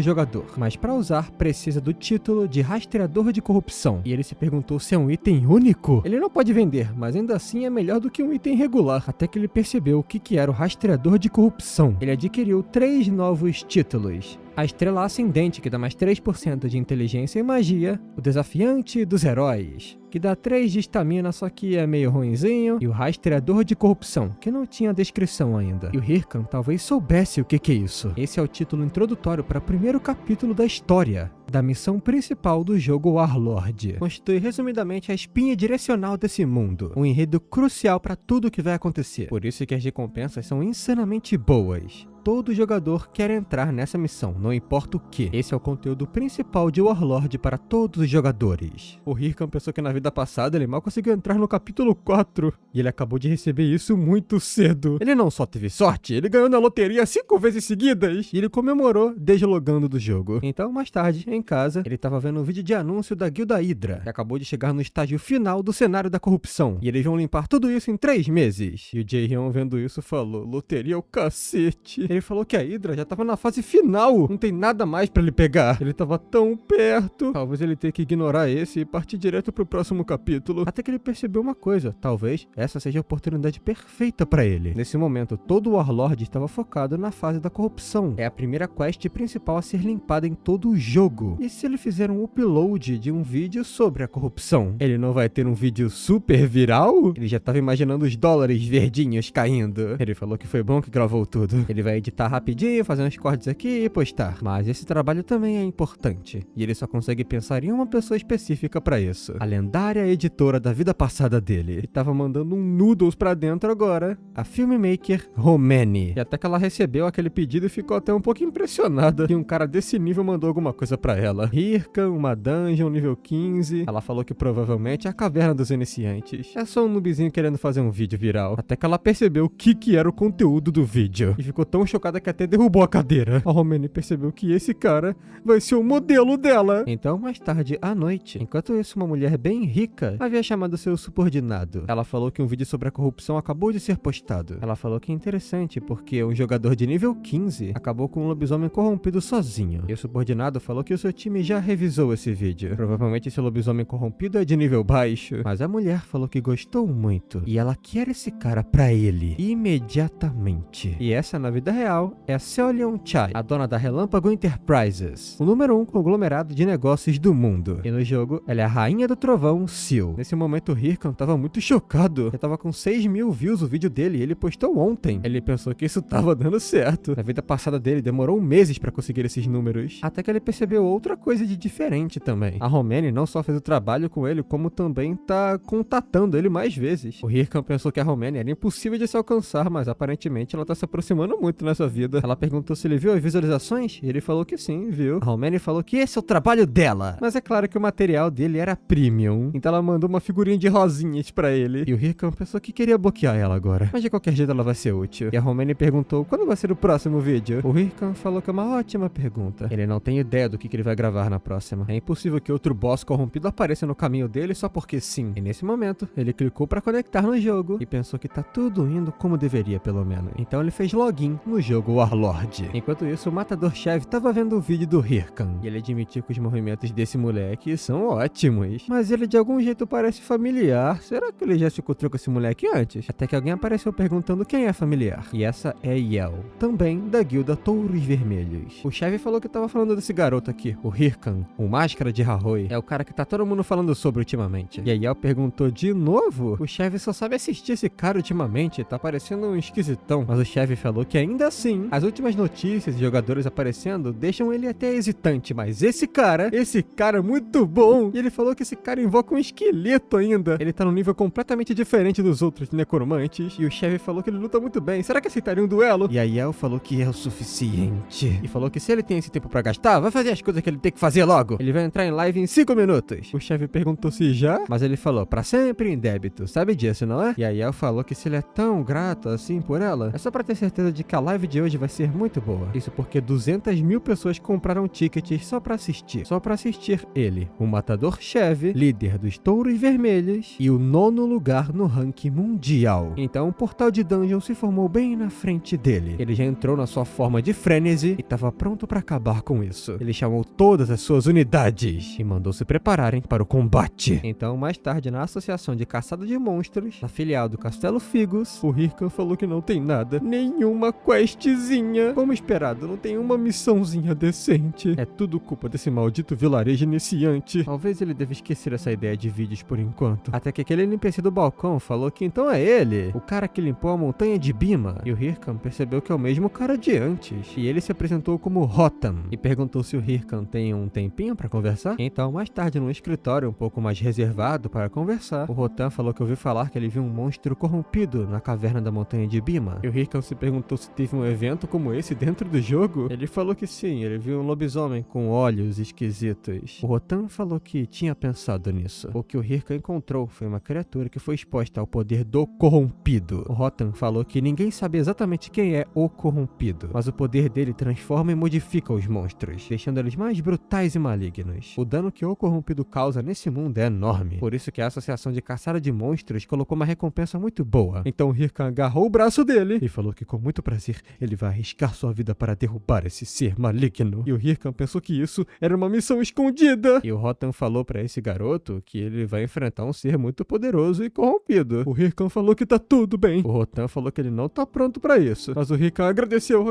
jogador. Mas para usar, precisa do título de Rastreador de Corrupção. E ele se perguntou se é um item único. Ele não pode vender, mas ainda assim é melhor do que um item regular. Até que ele percebeu o que era o Rastreador de Corrupção. Ele adquiriu 3 novos títulos. A Estrela Ascendente, que dá mais 3% de inteligência e magia. O Desafiante dos Heróis, que dá 3 de estamina, só que é meio ruinzinho. E o Rastreador de Corrupção, que não tinha descrição ainda. E o Hirkan talvez soubesse o que é isso. Esse é o título introdutório para o primeiro capítulo da história, da missão principal do jogo Warlord. Constitui resumidamente a espinha direcional desse mundo, um enredo crucial para tudo o que vai acontecer. Por isso que as recompensas são insanamente boas. Todo jogador quer entrar nessa missão, não importa o que. Esse é o conteúdo principal de Warlord para todos os jogadores. O Hirkan pensou que na vida passada ele mal conseguiu entrar no capítulo 4. E ele acabou de receber isso muito cedo. Ele não só teve sorte, ele ganhou na loteria 5 vezes seguidas. E ele comemorou deslogando do jogo. Então, mais tarde, em casa, ele estava vendo um vídeo de anúncio da Guilda Hydra, que acabou de chegar no estágio final do cenário da corrupção. E eles vão limpar tudo isso em 3 meses. E o Jae-hyun, vendo isso, falou: loteria é o cacete. Ele falou que a Hydra já tava na fase final. Não tem nada mais pra ele pegar. Ele tava tão perto. Talvez ele tenha que ignorar esse e partir direto pro próximo capítulo. Até que ele percebeu uma coisa. Talvez essa seja a oportunidade perfeita pra ele. Nesse momento, todo o Warlord estava focado na fase da corrupção. É a primeira quest principal a ser limpada em todo o jogo. E se ele fizer um upload de um vídeo sobre a corrupção, ele não vai ter um vídeo super viral? Ele já tava imaginando os dólares verdinhos caindo. Ele falou que foi bom que gravou tudo. Ele vai editar rapidinho, fazer uns cortes aqui e postar. Mas esse trabalho também é importante, e ele só consegue pensar em uma pessoa específica pra isso. A lendária editora da vida passada dele, que tava mandando um noodles pra dentro agora, a filmmaker Romani. E até que ela recebeu aquele pedido e ficou até um pouco impressionada que um cara desse nível mandou alguma coisa pra ela. Hirkan, uma dungeon nível 15. Ela falou que provavelmente é a caverna dos iniciantes. É só um noobzinho querendo fazer um vídeo viral. Até que ela percebeu o que era o conteúdo do vídeo. E ficou tão chocada que até derrubou a cadeira. A Romani percebeu que esse cara vai ser o modelo dela. Então, mais tarde à noite, enquanto isso, uma mulher bem rica havia chamado seu subordinado. Ela falou que um vídeo sobre a corrupção acabou de ser postado. Ela falou que é interessante porque um jogador de nível 15 acabou com um lobisomem corrompido sozinho. E o subordinado falou que o seu time já revisou esse vídeo. Provavelmente esse lobisomem corrompido é de nível baixo. Mas a mulher falou que gostou muito e ela quer esse cara pra ele imediatamente. E essa, na vida real, é a Seolion Chai, a dona da Relâmpago Enterprises, o número 1 conglomerado de negócios do mundo. E no jogo, ela é a rainha do trovão Seal. Nesse momento, o Hirkan tava muito chocado. Ele tava com 6.000 views o vídeo dele e ele postou ontem. Ele pensou que isso tava dando certo. Na vida passada dele, demorou meses pra conseguir esses números. Até que ele percebeu outra coisa de diferente também. A Romani não só fez o trabalho com ele, como também tá contatando ele mais vezes. O Hirkan pensou que a Romani era impossível de se alcançar, mas aparentemente ela tá se aproximando muito nessa vida. Ela perguntou se ele viu as visualizações e ele falou que sim, viu. A Romani falou que esse é o trabalho dela. Mas é claro que o material dele era premium. Então ela mandou uma figurinha de rosinhas pra ele. E o Hirkan pensou que queria bloquear ela agora. Mas de qualquer jeito ela vai ser útil. E a Romani perguntou quando vai ser o próximo vídeo. O Hirkan falou que é uma ótima pergunta. Ele não tem ideia do que ele vai gravar na próxima. É impossível que outro boss corrompido apareça no caminho dele só porque sim. E nesse momento, ele clicou pra conectar no jogo e pensou que tá tudo indo como deveria, pelo menos. Então ele fez login no jogo Warlord. Enquanto isso, o matador-chefe tava vendo o vídeo do Hirkan. E ele admitiu que os movimentos desse moleque são ótimos. Mas ele de algum jeito parece familiar. Será que ele já se encontrou com esse moleque antes? Até que alguém apareceu perguntando quem é familiar. E essa é Yel, também da guilda Touros Vermelhos. O chefe falou que tava falando desse garoto aqui, o Hirkan, o Máscara de Harroi. É o cara que tá todo mundo falando sobre ultimamente. E a Yel perguntou de novo? O chefe só sabe assistir esse cara ultimamente, tá parecendo um esquisitão. Mas o chefe falou que ainda assim, as últimas notícias e jogadores aparecendo deixam ele até hesitante. Mas esse cara é muito bom. E ele falou que esse cara invoca um esqueleto ainda. Ele tá num nível completamente diferente dos outros necromantes. E o chefe falou que ele luta muito bem. Será que aceitaria um duelo? E a Yel falou que é o suficiente. E falou que se ele tem esse tempo pra gastar, vai fazer as coisas que ele tem que fazer logo. Ele vai entrar em live em 5 minutos. O chefe perguntou se já, mas ele falou pra sempre em débito. Sabe disso, não é? E a Yel falou que se ele é tão grato assim por ela, é só pra ter certeza de que a live de hoje vai ser muito boa. Isso porque 200.000 pessoas compraram tickets só pra assistir. Só pra assistir ele, o matador-chefe, líder dos Touros Vermelhos e o 9º lugar no ranking mundial. Então o portal de dungeon se formou bem na frente dele. Ele já entrou na sua forma de frenesi e tava pronto pra acabar com isso. Ele chamou todas as suas unidades e mandou se prepararem para o combate. Então, mais tarde, na Associação de Caçada de Monstros, na filial do Castelo Figus, o Hirkan falou que não tem nada, nenhuma questzinha. Como esperado, não tem uma missãozinha decente. É tudo culpa desse maldito vilarejo iniciante. Talvez ele deva esquecer essa ideia de vídeos por enquanto. Até que aquele NPC do balcão falou que então é ele, o cara que limpou a montanha de Bima. E o Hirkan percebeu que é o mesmo cara de antes. E ele se apresentou como Rotan e perguntou se o Hirkan tem um tempinho pra conversar. Então, mais tarde, num escritório um pouco mais reservado para conversar, o Rotan falou que ouviu falar que ele viu um monstro corrompido na caverna da montanha de Bima. E o Hirkan se perguntou se teve um evento como esse dentro do jogo. Ele falou que sim, ele viu um lobisomem com olhos esquisitos. O Rotan falou que tinha pensado nisso. O que o Hirkan encontrou foi uma criatura que foi exposta ao poder do corrompido. O Rotan falou que ninguém sabe exatamente quem é o corrompido, mas o poder dele transforma e modifica os monstros, deixando eles mais brutais e malignos. O dano que o corrompido causa nesse mundo é enorme, por isso que a Associação de Caçada de Monstros colocou uma recompensa muito boa. Então o Hirkan agarrou o braço dele e falou que com muito prazer ele vai arriscar sua vida para derrubar esse ser maligno. E o Hirkan pensou que isso era uma missão escondida. E o Rotan falou pra esse garoto que ele vai enfrentar um ser muito poderoso e corrompido. O Hirkan falou que tá tudo bem. O Rotan falou que ele não tá pronto pra isso, mas o Hirkan agradeceu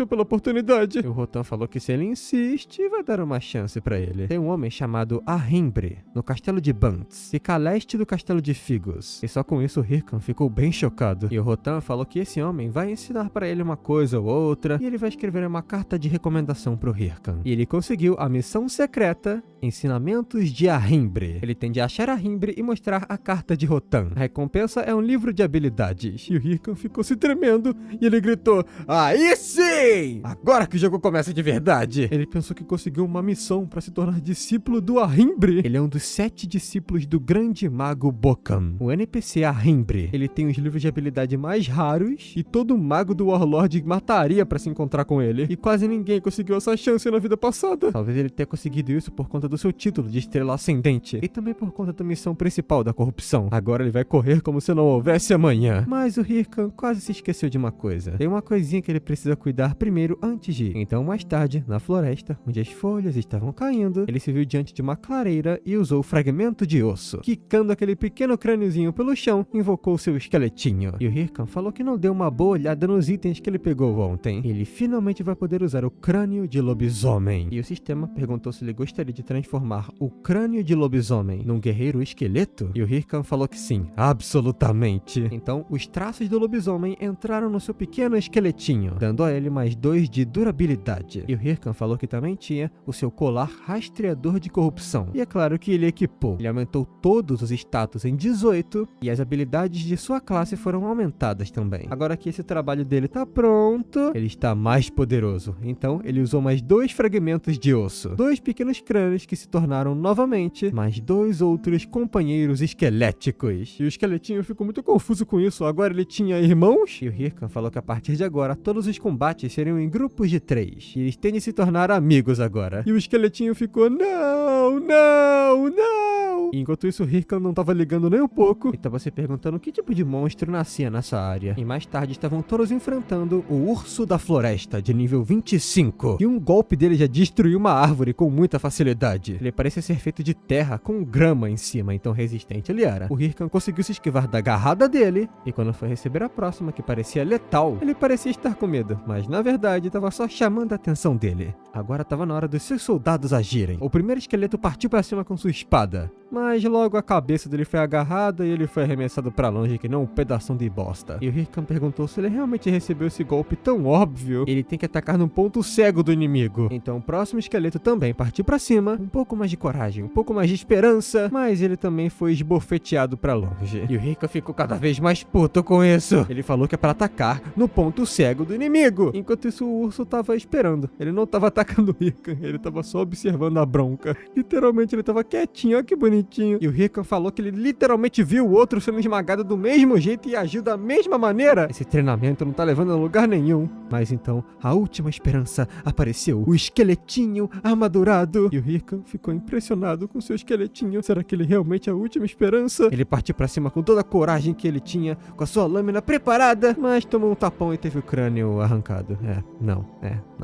pela oportunidade. E o Rotan falou que se ele insiste, vai dar uma chance pra ele. Tem um homem chamado Ahimbre, no castelo de Bantz, fica a leste do castelo de Figus. E só com isso o Hirkan ficou bem chocado. E o Rotan falou que esse homem vai ensinar pra ele uma coisa ou outra, e ele vai escrever uma carta de recomendação pro Hirkan. E ele conseguiu a missão secreta Ensinamentos de Ahrimbre. Ele tem de achar Ahrimbre e mostrar a carta de Rotan. A recompensa é um livro de habilidades. E o Hirkan ficou se tremendo e ele gritou: "Aí sim! Agora que o jogo começa de verdade!" Ele pensou que conseguiu uma missão para se tornar discípulo do Ahrimbre. Ele é um dos 7 discípulos do grande mago Bokan. O NPC Ahrimbre, ele tem os livros de habilidade mais raros e todo mago do Warlord mataria para se encontrar com ele. E quase ninguém conseguiu essa chance na vida passada. Talvez ele tenha conseguido isso por conta do seu título de estrela ascendente e também por conta da missão principal da corrupção. Agora ele vai correr como se não houvesse amanhã. Mas o Hirkan quase se esqueceu de uma coisa. Tem uma coisinha que ele precisa cuidar primeiro antes de ir. Então mais tarde, na floresta, onde as folhas estavam caindo, ele se viu diante de uma clareira e usou o fragmento de osso. Quicando aquele pequeno crâniozinho pelo chão, invocou seu esqueletinho. E o Hirkan falou que não deu uma boa olhada nos itens que ele pegou ontem. Ele finalmente vai poder usar o crânio de lobisomem. E o sistema perguntou se ele gostaria de transformar o crânio de lobisomem num guerreiro esqueleto? E o Hirkan falou que sim, absolutamente. Então, os traços do lobisomem entraram no seu pequeno esqueletinho, dando a ele mais 2 de durabilidade. E o Hirkan falou que também tinha o seu colar rastreador de corrupção. E é claro que ele equipou. Ele aumentou todos os status em 18 e as habilidades de sua classe foram aumentadas também. Agora que esse trabalho dele tá pronto, ele está mais poderoso. Então, ele usou mais 2 fragmentos de osso, 2 pequenos crânios que se tornaram novamente mais 2 outros companheiros esqueléticos. E o esqueletinho ficou muito confuso com isso. Agora ele tinha irmãos? E o Hirkan falou que a partir de agora todos os combates seriam em grupos de 3. E eles têm de se tornar amigos agora. E o esqueletinho ficou: "Não, não, não!" E enquanto isso, o Hirkan não estava ligando nem um pouco e estava se perguntando que tipo de monstro nascia nessa área. E mais tarde estavam todos enfrentando o urso da floresta, de nível 25. E um golpe dele já destruiu uma árvore com muita facilidade. Ele parecia ser feito de terra com grama em cima, então resistente ele era. O Hirkan conseguiu se esquivar da agarrada dele e quando foi receber a próxima, que parecia letal, ele parecia estar com medo, mas na verdade estava só chamando a atenção dele. Agora estava na hora dos seus soldados agirem. O primeiro esqueleto partiu para cima com sua espada, mas logo a cabeça dele foi agarrada e ele foi arremessado para longe que não um pedação de bosta. E o Hirkan perguntou se ele realmente recebeu esse golpe tão óbvio. Ele tem que atacar no ponto cego do inimigo. Então o próximo esqueleto também partiu para cima, um pouco mais de coragem, um pouco mais de esperança, mas ele também foi esbofeteado para longe. E o Hirkan ficou cada vez mais puto com isso. Ele falou que é para atacar no ponto cego do inimigo. Enquanto isso, o urso tava esperando. Ele não tava atacando o Hirkan, ele tava só observando a bronca. Literalmente ele tava quietinho, olha que bonitinho. E o Hirkan falou que ele literalmente viu o outro sendo esmagado do mesmo jeito e agiu da mesma maneira. Esse treinamento não tá levando a lugar nenhum. Mas então, a última esperança apareceu. O esqueletinho armadurado. E o Hirkan ficou impressionado com seu esqueletinho. Será que ele realmente é a última esperança? Ele partiu pra cima com toda a coragem que ele tinha, com a sua lâmina preparada, mas tomou um tapão e teve o crânio arrancado. Não.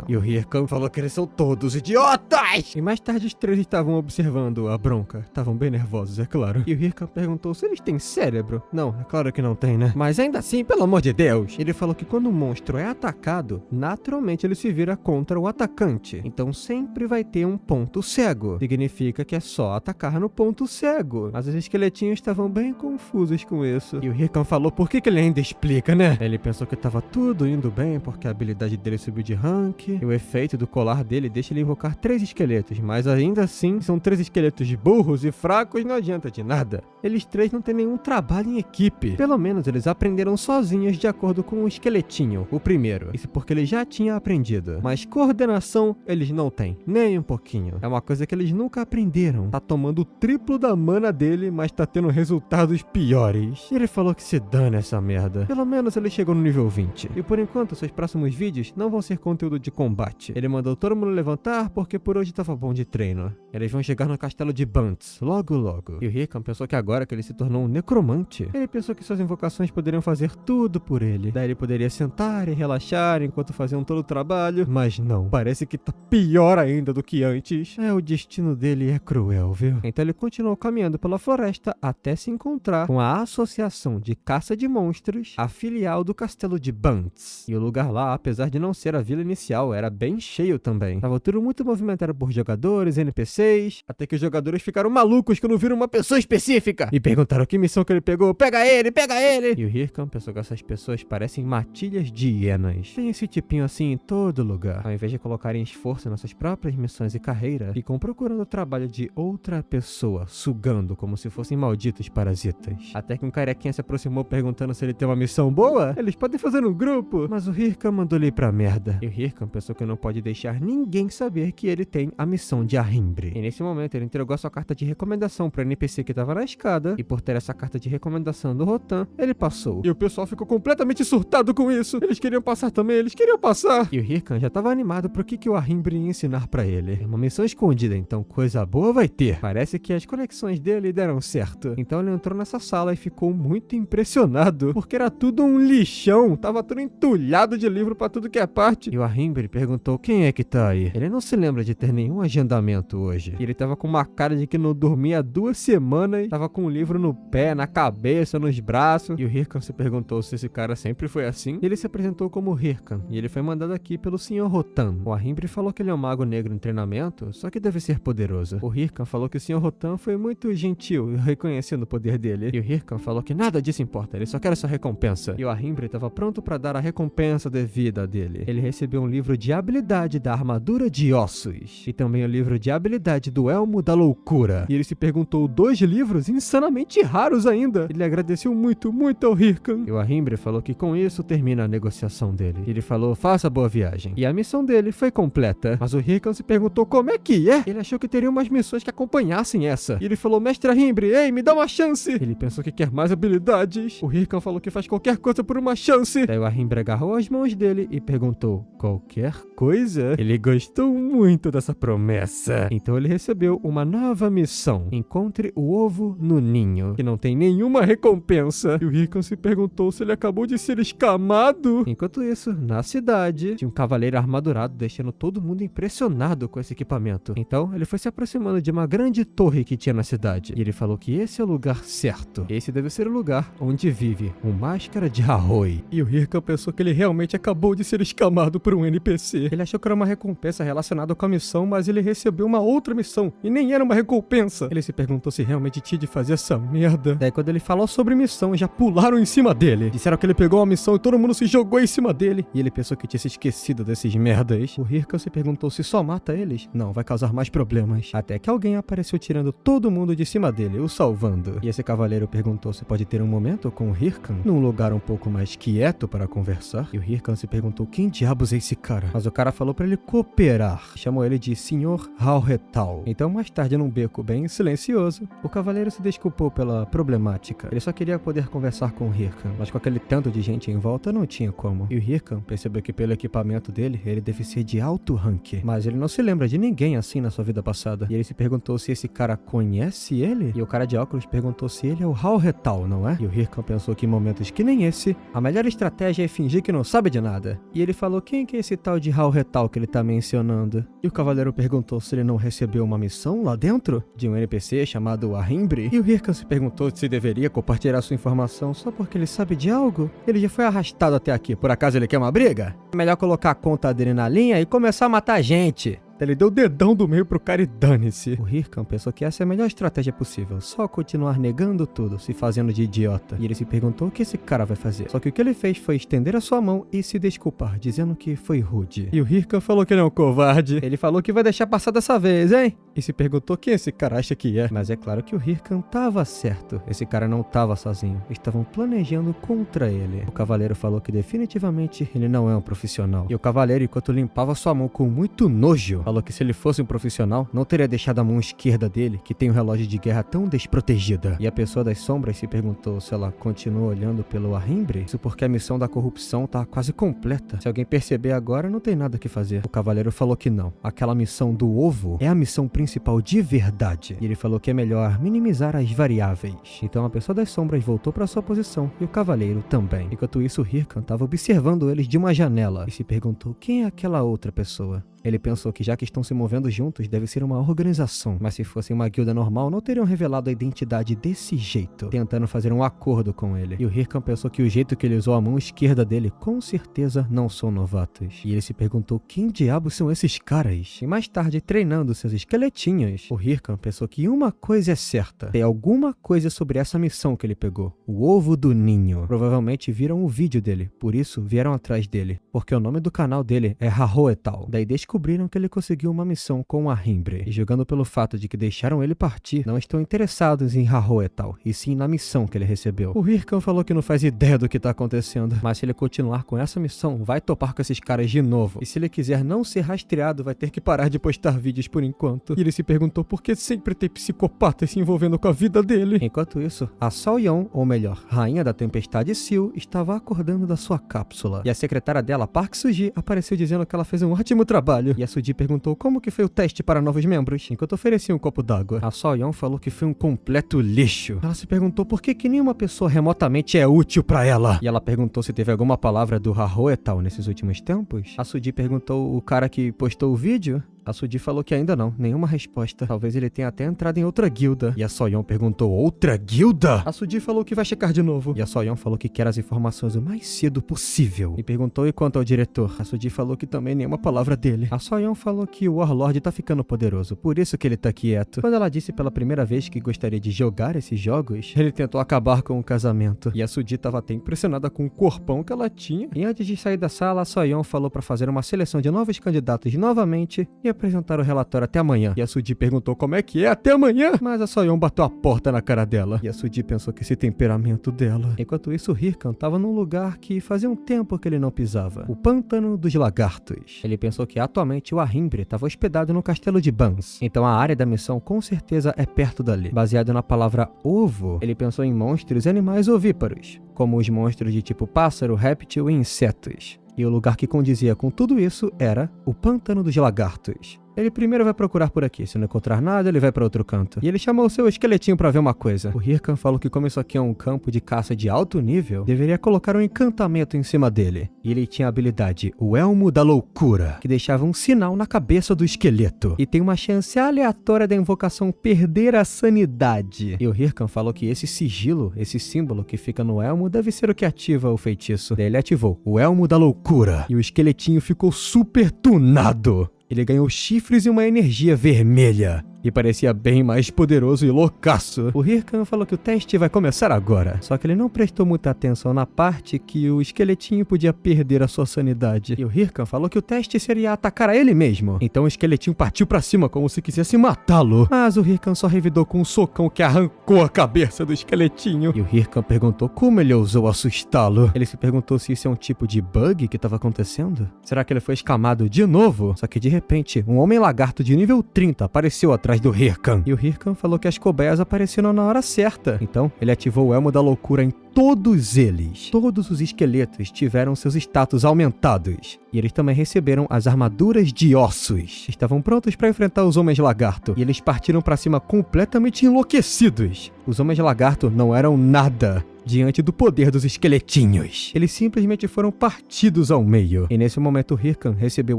E o Hirkan falou que eles são todos idiotas! E mais tarde os 3 estavam observando a bronca. Estavam bem nervosos, é claro. E o Hirkan perguntou se eles têm cérebro. Não, é claro que não tem, né? Mas ainda assim, pelo amor de Deus! Ele falou que quando um monstro é atacado, naturalmente ele se vira contra o atacante. Então sempre vai ter um ponto cego. Significa que é só atacar no ponto cego. Mas os esqueletinhos estavam bem confusos com isso. E o Hirkan falou por que ele ainda explica, né? Ele pensou que estava tudo indo bem porque a habilidade dele subiu de rank. E o efeito do colar dele deixa ele invocar 3 esqueletos. Mas ainda assim, são 3 esqueletos burros e fracos, não adianta de nada. Eles 3 não têm nenhum trabalho em equipe. Pelo menos eles aprenderam sozinhos de acordo com o esqueletinho, o primeiro. Isso porque ele já tinha aprendido. Mas coordenação eles não têm, nem um pouquinho. É uma coisa que eles nunca aprenderam. Tá tomando o triplo da mana dele, mas tá tendo resultados piores. E ele falou que se dane essa merda. Pelo menos ele chegou no nível 20. E por enquanto, seus próximos vídeos não vão ser conteúdo de combate. Ele mandou todo mundo levantar porque por hoje tava bom de treino. Eles vão chegar no castelo de Bantz, logo logo. E o Hirkan pensou que agora que ele se tornou um necromante, ele pensou que suas invocações poderiam fazer tudo por ele. Daí ele poderia sentar e relaxar enquanto faziam todo o trabalho. Mas não, parece que tá pior ainda do que antes. O destino dele é cruel, viu? Então ele continuou caminhando pela floresta até se encontrar com a Associação de Caça de Monstros, a filial do castelo de Bantz. E o lugar lá, apesar de não ser a vila inicial local era bem cheio também. Tava tudo muito movimentado por jogadores, NPCs, até que os jogadores ficaram malucos quando viram uma pessoa específica e perguntaram que missão que ele pegou. Pega ele, pega ele! E o Hirkan pensou que essas pessoas parecem matilhas de hienas. Tem esse tipinho assim em todo lugar. Ao invés de colocarem esforço nas suas próprias missões e carreira, ficam procurando o trabalho de outra pessoa, sugando como se fossem malditos parasitas. Até que um carequinha se aproximou perguntando se ele tem uma missão boa. Eles podem fazer no grupo. Mas o Hirkan mandou ele ir pra merda. E o Hirkan pensou que não pode deixar ninguém saber que ele tem a missão de Ahrimbre. E nesse momento ele entregou a sua carta de recomendação pro NPC que tava na escada. E por ter essa carta de recomendação do Rotan, ele passou. E o pessoal ficou completamente surtado com isso. Eles queriam passar também, eles queriam passar. E o Hirkan já tava animado pro que o Ahrimbre ia ensinar pra ele. É uma missão escondida, então coisa boa vai ter. Parece que as conexões dele deram certo. Então ele entrou nessa sala e ficou muito impressionado, porque era tudo um lixão. Tava tudo entulhado de livro pra tudo que é parte. E o Ahrimbre perguntou quem é que tá aí. Ele não se lembra de ter nenhum agendamento hoje. E ele tava com uma cara de que não dormia há 2 semanas. Tava com um livro no pé, na cabeça, nos braços. E o Hirkan se perguntou se esse cara sempre foi assim. E ele se apresentou como Hirkan. E ele foi mandado aqui pelo Sr. Rotan. O Ahrimbre falou que ele é um mago negro em treinamento, só que deve ser poderoso. O Hirkan falou que o Sr. Rotan foi muito gentil, reconhecendo o poder dele. E o Hirkan falou que nada disso importa, ele só quer essa recompensa. E o Ahrimbre estava pronto para dar a recompensa devida dele. Ele recebeu um livro de habilidade da armadura de ossos. E também o livro de habilidade do elmo da loucura. E ele se perguntou 2 livros insanamente raros ainda. Ele agradeceu muito, muito ao Hirkan. E o Ahrimbre falou que com isso termina a negociação dele. Ele falou, faça boa viagem. E a missão dele foi completa. Mas o Hirkan se perguntou como é que é. Ele achou que teria umas missões que acompanhassem essa. E ele falou, mestre Ahrimbre, ei, me dá uma chance. Ele pensou que quer mais habilidades. O Hirkan falou que faz qualquer coisa por uma chance. Daí o Ahrimbre agarrou as mãos dele e perguntou, qualquer coisa? Ele gostou muito dessa promessa. Então ele recebeu uma nova missão. Encontre o ovo no ninho, que não tem nenhuma recompensa. E o Hirkan se perguntou se ele acabou de ser escamado. Enquanto isso, na cidade, tinha um cavaleiro armadurado deixando todo mundo impressionado com esse equipamento. Então ele foi se aproximando de uma grande torre que tinha na cidade. E ele falou que esse é o lugar certo. Esse deve ser o lugar onde vive um Máscara de Arroi. E o Hirkan pensou que ele realmente acabou de ser escamado por um NPC. Ele achou que era uma recompensa relacionada com a missão, mas ele recebeu uma outra missão e nem era uma recompensa. Ele se perguntou se realmente tinha de fazer essa merda. Daí quando ele falou sobre missão, já pularam em cima dele. Disseram que ele pegou uma missão e todo mundo se jogou em cima dele. E ele pensou que tinha se esquecido desses merdas. O Hirkan se perguntou se só mata eles. Não, vai causar mais problemas. Até que alguém apareceu tirando todo mundo de cima dele, o salvando. E esse cavaleiro perguntou se pode ter um momento com o Hirkan, num lugar um pouco mais quieto para conversar. E o Hirkan se perguntou quem diabos é esse cara. Mas o cara falou pra ele cooperar. Chamou ele de Sr. Halretal. Então mais tarde, num beco bem silencioso, o cavaleiro se desculpou pela problemática. Ele só queria poder conversar com o Hirkan, mas com aquele tanto de gente em volta não tinha como. E o Hirkan percebeu que pelo equipamento dele, ele deve ser de alto rank. Mas ele não se lembra de ninguém assim na sua vida passada. E ele se perguntou se esse cara conhece ele. E o cara de óculos perguntou se ele é o Halretal, não é? E o Hirkan pensou que em momentos que nem esse, a melhor estratégia é fingir que não sabe de nada. E ele falou quem que é esse tal de Halretal que ele tá mencionando. E o cavaleiro perguntou se ele não recebeu uma missão lá dentro de um NPC chamado Ahrimbre. E o Hirkan se perguntou se deveria compartilhar sua informação só porque ele sabe de algo. Ele já foi arrastado até aqui. Por acaso ele quer uma briga? É melhor colocar a conta dele na linha e começar a matar gente. Ele deu o dedão do meio pro cara e dane-se. O Hirkan pensou que essa é a melhor estratégia possível. Só continuar negando tudo, se fazendo de idiota. E ele se perguntou o que esse cara vai fazer. Só que o que ele fez foi estender a sua mão e se desculpar, dizendo que foi rude. E o Hirkan falou que ele é um covarde. Ele falou que vai deixar passar dessa vez, hein? E se perguntou quem esse cara acha que é. Mas é claro que o Hirkan tava certo. Esse cara não tava sozinho. Estavam planejando contra ele. O cavaleiro falou que definitivamente ele não é um profissional. E o cavaleiro, enquanto limpava sua mão com muito nojo, falou que se ele fosse um profissional, não teria deixado a mão esquerda dele, que tem um relógio de guerra tão desprotegida. E a pessoa das sombras se perguntou se ela continua olhando pelo Ahrimbre. Isso porque a missão da corrupção tá quase completa. Se alguém perceber agora, não tem nada que fazer. O cavaleiro falou que não. Aquela missão do ovo é a missão principal de verdade. E ele falou que é melhor minimizar as variáveis. Então a pessoa das sombras voltou para sua posição e o cavaleiro também. Enquanto isso, o Hirkan estava observando eles de uma janela e se perguntou quem é aquela outra pessoa. Ele pensou que já que estão se movendo juntos, deve ser uma organização. Mas se fosse uma guilda normal, não teriam revelado a identidade desse jeito, tentando fazer um acordo com ele. E o Hirkan pensou que o jeito que ele usou a mão esquerda dele, com certeza não são novatos. E ele se perguntou quem diabos são esses caras? E mais tarde, treinando seus esqueletinhos, o Hirkan pensou que uma coisa é certa. Tem alguma coisa sobre essa missão que ele pegou. O ovo do ninho. Provavelmente viram o vídeo dele, por isso vieram atrás dele. Porque o nome do canal dele é Hahoetal. Daí descobriram que ele conseguiu uma missão com a Himbre. E julgando pelo fato de que deixaram ele partir, não estão interessados em Hahoetal, e sim na missão que ele recebeu. O Hirkan falou que não faz ideia do que tá acontecendo, mas se ele continuar com essa missão, vai topar com esses caras de novo. E se ele quiser não ser rastreado, vai ter que parar de postar vídeos por enquanto. E ele se perguntou por que sempre tem psicopatas se envolvendo com a vida dele. Enquanto isso, a Sol-Yeon, ou melhor, Rainha da Tempestade Sil, estava acordando da sua cápsula. E a secretária dela, Park Suji, apareceu dizendo que ela fez um ótimo trabalho. E a Suji perguntou como que foi o teste para novos membros, enquanto oferecia um copo d'água. A Sol-Yeon falou que foi um completo lixo. Ela se perguntou por que nenhuma pessoa remotamente é útil pra ela. E ela perguntou se teve alguma palavra do Hahoetal nesses últimos tempos. A Suji perguntou o cara que postou o vídeo. A Suji falou que ainda não, nenhuma resposta. Talvez ele tenha até entrado em outra guilda. E a Sol-Yeon perguntou, outra guilda? A Suji falou que vai checar de novo. E a Sol-Yeon falou que quer as informações o mais cedo possível. E perguntou e quanto ao diretor? A Suji falou que também nenhuma palavra dele. A Sol-Yeon falou que o Warlord tá ficando poderoso, por isso que ele tá quieto. Quando ela disse pela primeira vez que gostaria de jogar esses jogos, ele tentou acabar com o casamento. E a Suji tava até impressionada com o corpão que ela tinha. E antes de sair da sala, a Sol-Yeon falou pra fazer uma seleção de novos candidatos novamente e apresentar o relatório até amanhã. E a Suji perguntou como é que é até amanhã, mas a Sol-Yeon bateu a porta na cara dela. E a Suji pensou que esse temperamento dela. Enquanto isso, o Hirkan tava num lugar que fazia um tempo que ele não pisava. O Pântano dos Lagartos. Ele pensou que atualmente o Ahimbre estava hospedado no castelo de Bans. Então a área da missão com certeza é perto dali. Baseado na palavra ovo, ele pensou em monstros e animais ovíparos, como os monstros de tipo pássaro, réptil e insetos. E o lugar que condizia com tudo isso era o Pântano dos Lagartos. Ele primeiro vai procurar por aqui, se não encontrar nada, ele vai para outro canto. E ele chamou o seu esqueletinho para ver uma coisa. O Hirkan falou que como isso aqui é um campo de caça de alto nível, deveria colocar um encantamento em cima dele. E ele tinha a habilidade, o Elmo da Loucura, que deixava um sinal na cabeça do esqueleto. E tem uma chance aleatória da invocação perder a sanidade. E o Hirkan falou que esse sigilo, esse símbolo que fica no elmo, deve ser o que ativa o feitiço. Daí ele ativou o Elmo da Loucura. E o esqueletinho ficou super tunado. Ele ganhou chifres e uma energia vermelha. E parecia bem mais poderoso e loucaço. O Hirkan falou que o teste vai começar agora. Só que ele não prestou muita atenção na parte que o esqueletinho podia perder a sua sanidade. E o Hirkan falou que o teste seria atacar a ele mesmo. Então o esqueletinho partiu pra cima como se quisesse matá-lo. Mas o Hirkan só revidou com um socão que arrancou a cabeça do esqueletinho. E o Hirkan perguntou como ele ousou assustá-lo. Ele se perguntou se isso é um tipo de bug que estava acontecendo. Será que ele foi escamado de novo? Só que de repente, um homem lagarto de nível 30 apareceu atrás do Hirkan. E o Hirkan falou que as cobaias apareceram na hora certa. Então, ele ativou o Elmo da Loucura em todos eles. Todos os esqueletos tiveram seus status aumentados. E eles também receberam as armaduras de ossos. Estavam prontos para enfrentar os Homens Lagarto. E eles partiram para cima completamente enlouquecidos. Os Homens Lagarto não eram nada diante do poder dos esqueletinhos. Eles simplesmente foram partidos ao meio. E nesse momento o Hirkan recebeu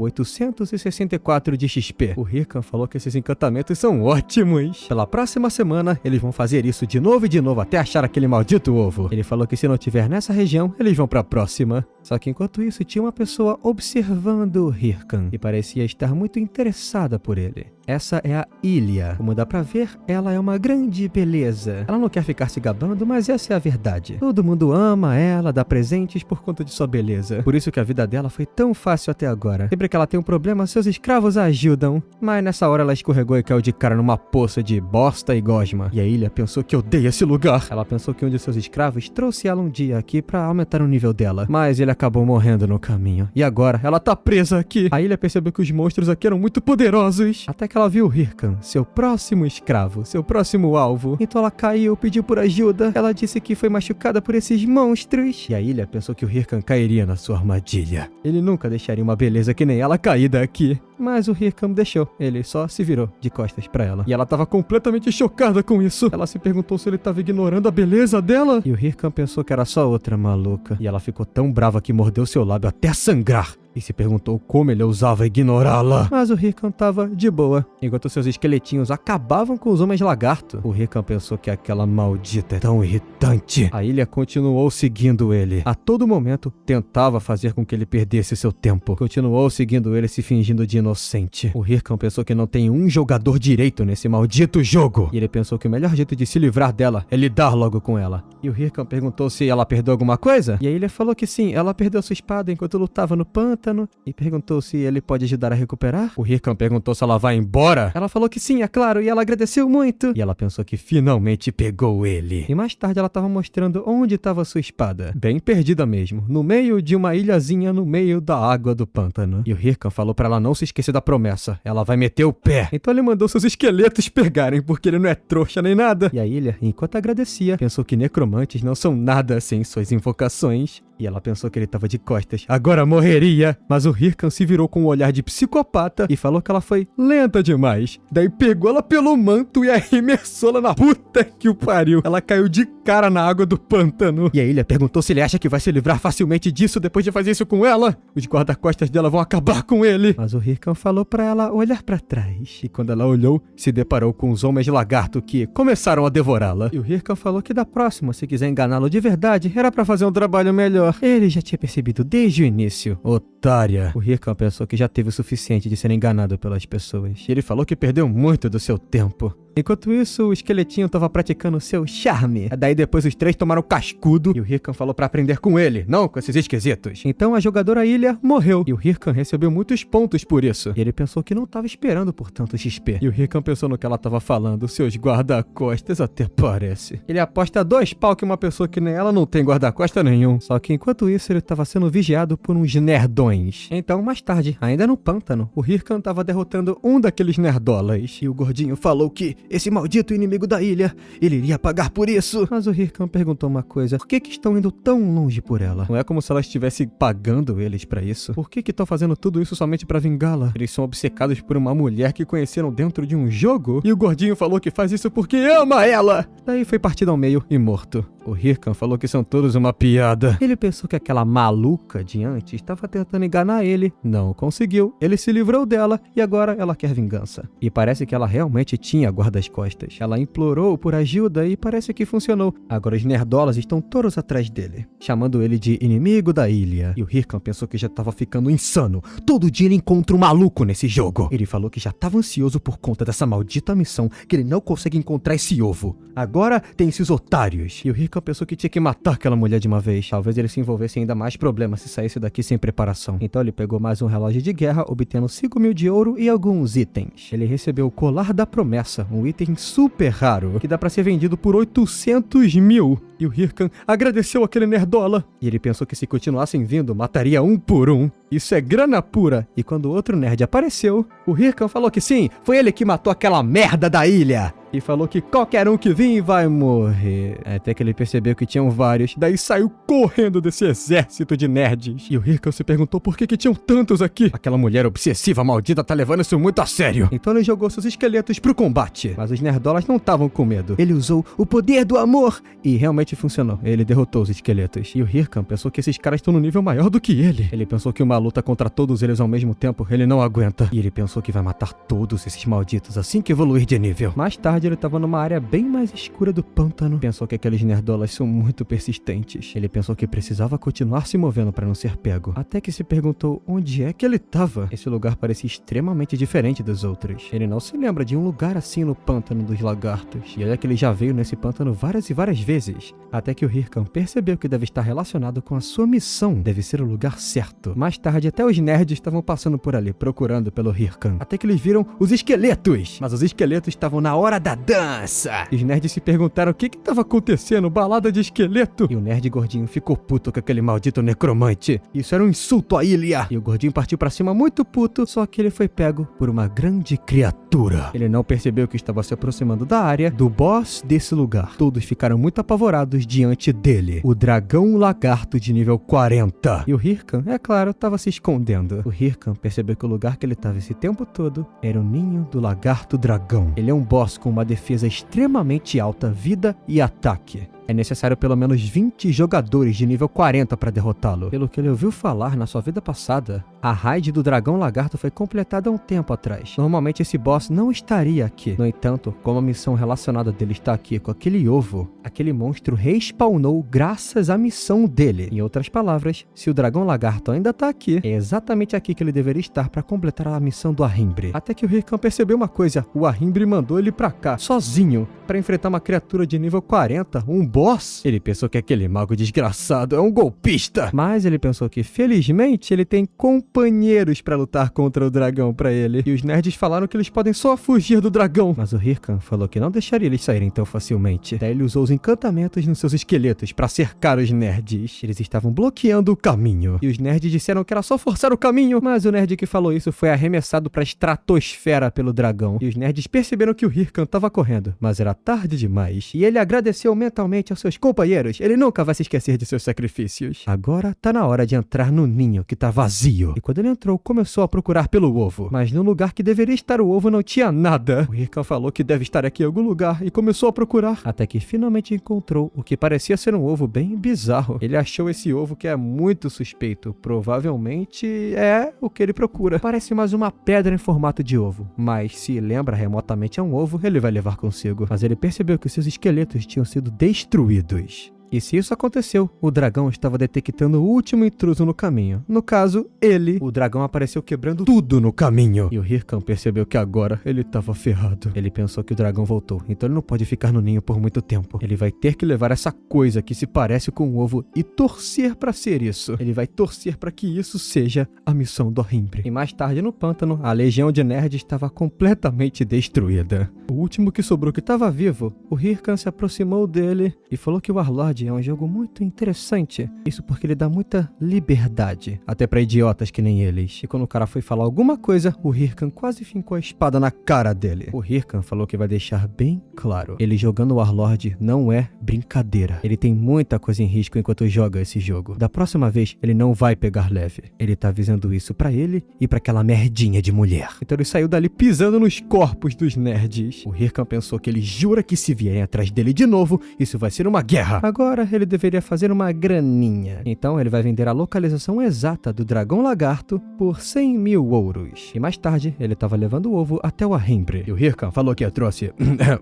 864 de XP. O Hirkan falou que esses encantamentos são ótimos. Pela próxima semana, eles vão fazer isso de novo e de novo até achar aquele maldito ovo. Ele falou que se não tiver nessa região, eles vão pra próxima. Só que enquanto isso, tinha uma pessoa observando o Hirkan e parecia estar muito interessada por ele. Essa é a Ilha. Como dá pra ver, ela é uma grande beleza. Ela não quer ficar se gabando, mas essa é a verdade. Todo mundo ama ela, dá presentes por conta de sua beleza. Por isso que a vida dela foi tão fácil até agora. Sempre que ela tem um problema, seus escravos a ajudam. Mas nessa hora ela escorregou e caiu de cara numa poça de bosta e gosma. E a Ilha pensou que odeia esse lugar. Ela pensou que um de seus escravos trouxe ela um dia aqui pra aumentar o nível dela. Mas ele acabou morrendo no caminho. E agora ela tá presa aqui. A Ilha percebeu que os monstros aqui eram muito poderosos. Até que ela viu o Hirkan, seu próximo escravo, seu próximo alvo. Então ela caiu, pediu por ajuda. Ela disse que foi machucada por esses monstros. E a Ilha pensou que o Hirkan cairia na sua armadilha. Ele nunca deixaria uma beleza que nem ela cair daqui. Mas o Hirkan deixou. Ele só se virou de costas pra ela. E ela tava completamente chocada com isso. Ela se perguntou se ele tava ignorando a beleza dela. E o Hirkan pensou que era só outra maluca. E ela ficou tão brava que mordeu seu lábio até sangrar. e se perguntou como ele ousava ignorá-la. Mas o Hirkan tava de boa. Enquanto seus esqueletinhos acabavam com os homens lagarto, o Hirkan pensou que aquela maldita é tão irritante. A ilha continuou seguindo ele. A todo momento, tentava fazer com que ele perdesse seu tempo. Continuou seguindo ele, se fingindo de inocente. O Hirkan pensou que não tem um jogador direito nesse maldito jogo. E ele pensou que o melhor jeito de se livrar dela é lidar logo com ela. E o Hirkan perguntou se ela perdeu alguma coisa. E a ilha falou que sim, ela perdeu sua espada enquanto lutava no pântano. E perguntou se ele pode ajudar a recuperar. O Hirkan perguntou se ela vai embora. Ela falou que sim, é claro, e ela agradeceu muito. E ela pensou que finalmente pegou ele. E mais tarde ela estava mostrando onde estava sua espada. Bem perdida mesmo, no meio de uma ilhazinha no meio da água do pântano. E o Hirkan falou pra ela não se esquecer da promessa. Ela vai meter o pé. Então ele mandou seus esqueletos pegarem, porque ele não é trouxa nem nada. E a ilha, enquanto agradecia, pensou que necromantes não são nada sem suas invocações. E ela pensou que ele estava de costas. Agora morreria. Mas o Hirkan se virou com um olhar de psicopata e falou que ela foi lenta demais. Daí pegou ela pelo manto e arremessou-la na puta que o pariu. Ela caiu de cara na água do pântano. E a ilha perguntou se ele acha que vai se livrar facilmente disso depois de fazer isso com ela. Os guarda-costas dela vão acabar com ele. Mas o Hirkan falou pra ela olhar pra trás. E quando ela olhou, se deparou com os homens lagarto que começaram a devorá-la. E o Hirkan falou que da próxima, se quiser enganá-lo de verdade, era pra fazer um trabalho melhor. Ele já tinha percebido desde o início. Otária. O Hirkan pensou que já teve o suficiente de ser enganado pelas pessoas. E ele falou que perdeu muito do seu tempo. Enquanto isso, o esqueletinho tava praticando seu charme. Daí depois os três tomaram cascudo e o Hirkan falou pra aprender com ele, não com esses esquisitos. Então a jogadora ilha morreu e o Hirkan recebeu muitos pontos por isso. E ele pensou que não tava esperando por tanto XP. E o Hirkan pensou no que ela tava falando, seus guarda-costas até parece. Ele aposta 2 pau que uma pessoa que nem ela não tem guarda-costa nenhum. Só que enquanto isso ele tava sendo vigiado por uns nerdões. Então mais tarde, ainda no pântano, o Hirkan tava derrotando um daqueles nerdolas. E o gordinho falou que esse maldito inimigo da ilha, ele iria pagar por isso. Mas o Hirkan perguntou uma coisa. Por que estão indo tão longe por ela? Não é como se ela estivesse pagando eles pra isso. Por que estão fazendo tudo isso somente pra vingá-la? Eles são obcecados por uma mulher que conheceram dentro de um jogo? E o gordinho falou que faz isso porque ama ela! Daí foi partido ao meio e morto. O Hirkan falou que são todos uma piada. Ele pensou que aquela maluca de antes estava tentando enganar ele. Não conseguiu. Ele se livrou dela e agora ela quer vingança. E parece que ela realmente tinha guarda-costas. Ela implorou por ajuda e parece que funcionou. Agora os nerdolas estão todos atrás dele, chamando ele de inimigo da ilha. E o Hirkan pensou que já estava ficando insano. Todo dia ele encontra um maluco nesse jogo. Ele falou que já estava ansioso por conta dessa maldita missão, que ele não consegue encontrar esse ovo. Agora tem esses otários. E o Hirkan pensou que tinha que matar aquela mulher de uma vez. Talvez ele se envolvesse em ainda mais problemas se saísse daqui sem preparação. Então ele pegou mais um relógio de guerra, obtendo 5.000 de ouro e alguns itens. Ele recebeu o colar da promessa, um item super raro, que dá pra ser vendido por 800.000. E o Hirkan agradeceu aquele nerdola. E ele pensou que se continuassem vindo, mataria um por um. Isso é grana pura. E quando o outro nerd apareceu, o Hirkan falou que sim, foi ele que matou aquela merda da ilha. E falou que qualquer um que vir vai morrer. Até que ele percebeu que tinham vários. Daí saiu correndo desse exército de nerds. E o Hirkan se perguntou por que tinham tantos aqui. Aquela mulher obsessiva maldita tá levando isso muito a sério. Então ele jogou seus esqueletos pro combate. Mas os nerdolas não estavam com medo. Ele usou o poder do amor. E realmente funcionou. Ele derrotou os esqueletos. E o Hirkan pensou que esses caras estão no nível maior do que ele. Ele pensou que uma luta contra todos eles ao mesmo tempo, ele não aguenta. E ele pensou que vai matar todos esses malditos assim que evoluir de nível. Mais tarde ele estava numa área bem mais escura do pântano. Pensou que aqueles nerdolas são muito persistentes. Ele pensou que precisava continuar se movendo para não ser pego. Até que se perguntou onde é que ele estava. Esse lugar parecia extremamente diferente dos outros. Ele não se lembra de um lugar assim no pântano dos lagartos. E olha que ele já veio nesse pântano várias e várias vezes. Até que o Hirkan percebeu que deve estar relacionado com a sua missão. Deve ser o lugar certo. Mais tarde até os nerds estavam passando por ali, procurando pelo Hirkan. Até que eles viram os esqueletos. Mas os esqueletos estavam na hora da dança. E os nerds se perguntaram o que estava acontecendo, balada de esqueleto. E o nerd gordinho ficou puto com aquele maldito necromante. Isso era um insulto à ilha. E o gordinho partiu pra cima muito puto, só que ele foi pego por uma grande criatura. Ele não percebeu que estava se aproximando da área do boss desse lugar. Todos ficaram muito apavorados diante dele. O dragão lagarto de nível 40. E o Hirkan, é claro, estava se escondendo. O Hirkan percebeu que o lugar que ele estava esse tempo todo era o ninho do lagarto dragão. Ele é um boss com uma defesa extremamente alta, vida e ataque. É necessário pelo menos 20 jogadores de nível 40 para derrotá-lo. Pelo que ele ouviu falar na sua vida passada, a raid do dragão lagarto foi completada há um tempo atrás. Normalmente esse boss não estaria aqui. No entanto, como a missão relacionada dele está aqui com aquele ovo, aquele monstro respawnou graças à missão dele. Em outras palavras, se o dragão lagarto ainda tá aqui, é exatamente aqui que ele deveria estar para completar a missão do Ahrimbre. Até que o Hirkan percebeu uma coisa: o Ahrimbre mandou ele pra cá, sozinho, para enfrentar uma criatura de nível 40, um boss. Ele pensou que aquele mago desgraçado é um golpista, mas ele pensou que felizmente ele tem companheiros para lutar contra o dragão para ele. E os nerds falaram que eles podem só fugir do dragão, mas o Hirkan falou que não deixaria eles saírem tão facilmente. Daí ele usou os encantamentos nos seus esqueletos para cercar os nerds. Eles estavam bloqueando o caminho. E os nerds disseram que era só forçar o caminho, mas o nerd que falou isso foi arremessado para a estratosfera pelo dragão. E os nerds perceberam que o Hirkan estava correndo, mas era tarde demais. E ele agradeceu mentalmente aos seus companheiros. Ele nunca vai se esquecer de seus sacrifícios. Agora tá na hora de entrar no ninho que tá vazio. E quando ele entrou, começou a procurar pelo ovo. Mas no lugar que deveria estar o ovo não tinha nada. O Hirkan falou que deve estar aqui em algum lugar e começou a procurar. Até que finalmente encontrou o que parecia ser um ovo bem bizarro. Ele achou esse ovo que é muito suspeito. Provavelmente é o que ele procura. Parece mais uma pedra em formato de ovo. Mas se lembra remotamente a um ovo, ele vai levar consigo. Mas ele percebeu que seus esqueletos tinham sido destruídos. E se isso aconteceu, o dragão estava detectando o último intruso no caminho. No caso, ele. O dragão apareceu quebrando tudo no caminho. E o Hirkan percebeu que agora ele estava ferrado. Ele pensou que o dragão voltou, então ele não pode ficar no ninho por muito tempo. Ele vai ter que levar essa coisa que se parece com um ovo e torcer para ser isso. Ele vai torcer para que isso seja a missão do Ahrimbre. E mais tarde no pântano, a legião de nerds estava completamente destruída. O último que sobrou que estava vivo, o Hirkan se aproximou dele e falou que o Warlord é um jogo muito interessante. Isso porque ele dá muita liberdade, até pra idiotas que nem eles. E quando o cara foi falar alguma coisa, o Hirkan quase fincou a espada na cara dele. O Hirkan falou que vai deixar bem claro: ele jogando Warlord não é brincadeira. Ele tem muita coisa em risco enquanto joga esse jogo. Da próxima vez, ele não vai pegar leve. Ele tá avisando isso pra ele e pra aquela merdinha de mulher. Então ele saiu dali pisando nos corpos dos nerds. O Hirkan pensou que ele jura que se vierem atrás dele de novo, isso vai ser uma guerra. Agora ele deveria fazer uma graninha. Então ele vai vender a localização exata do dragão lagarto por 100 mil ouros. E mais tarde, ele estava levando o ovo até o Ahrimbre. E o Hirkan falou que trouxe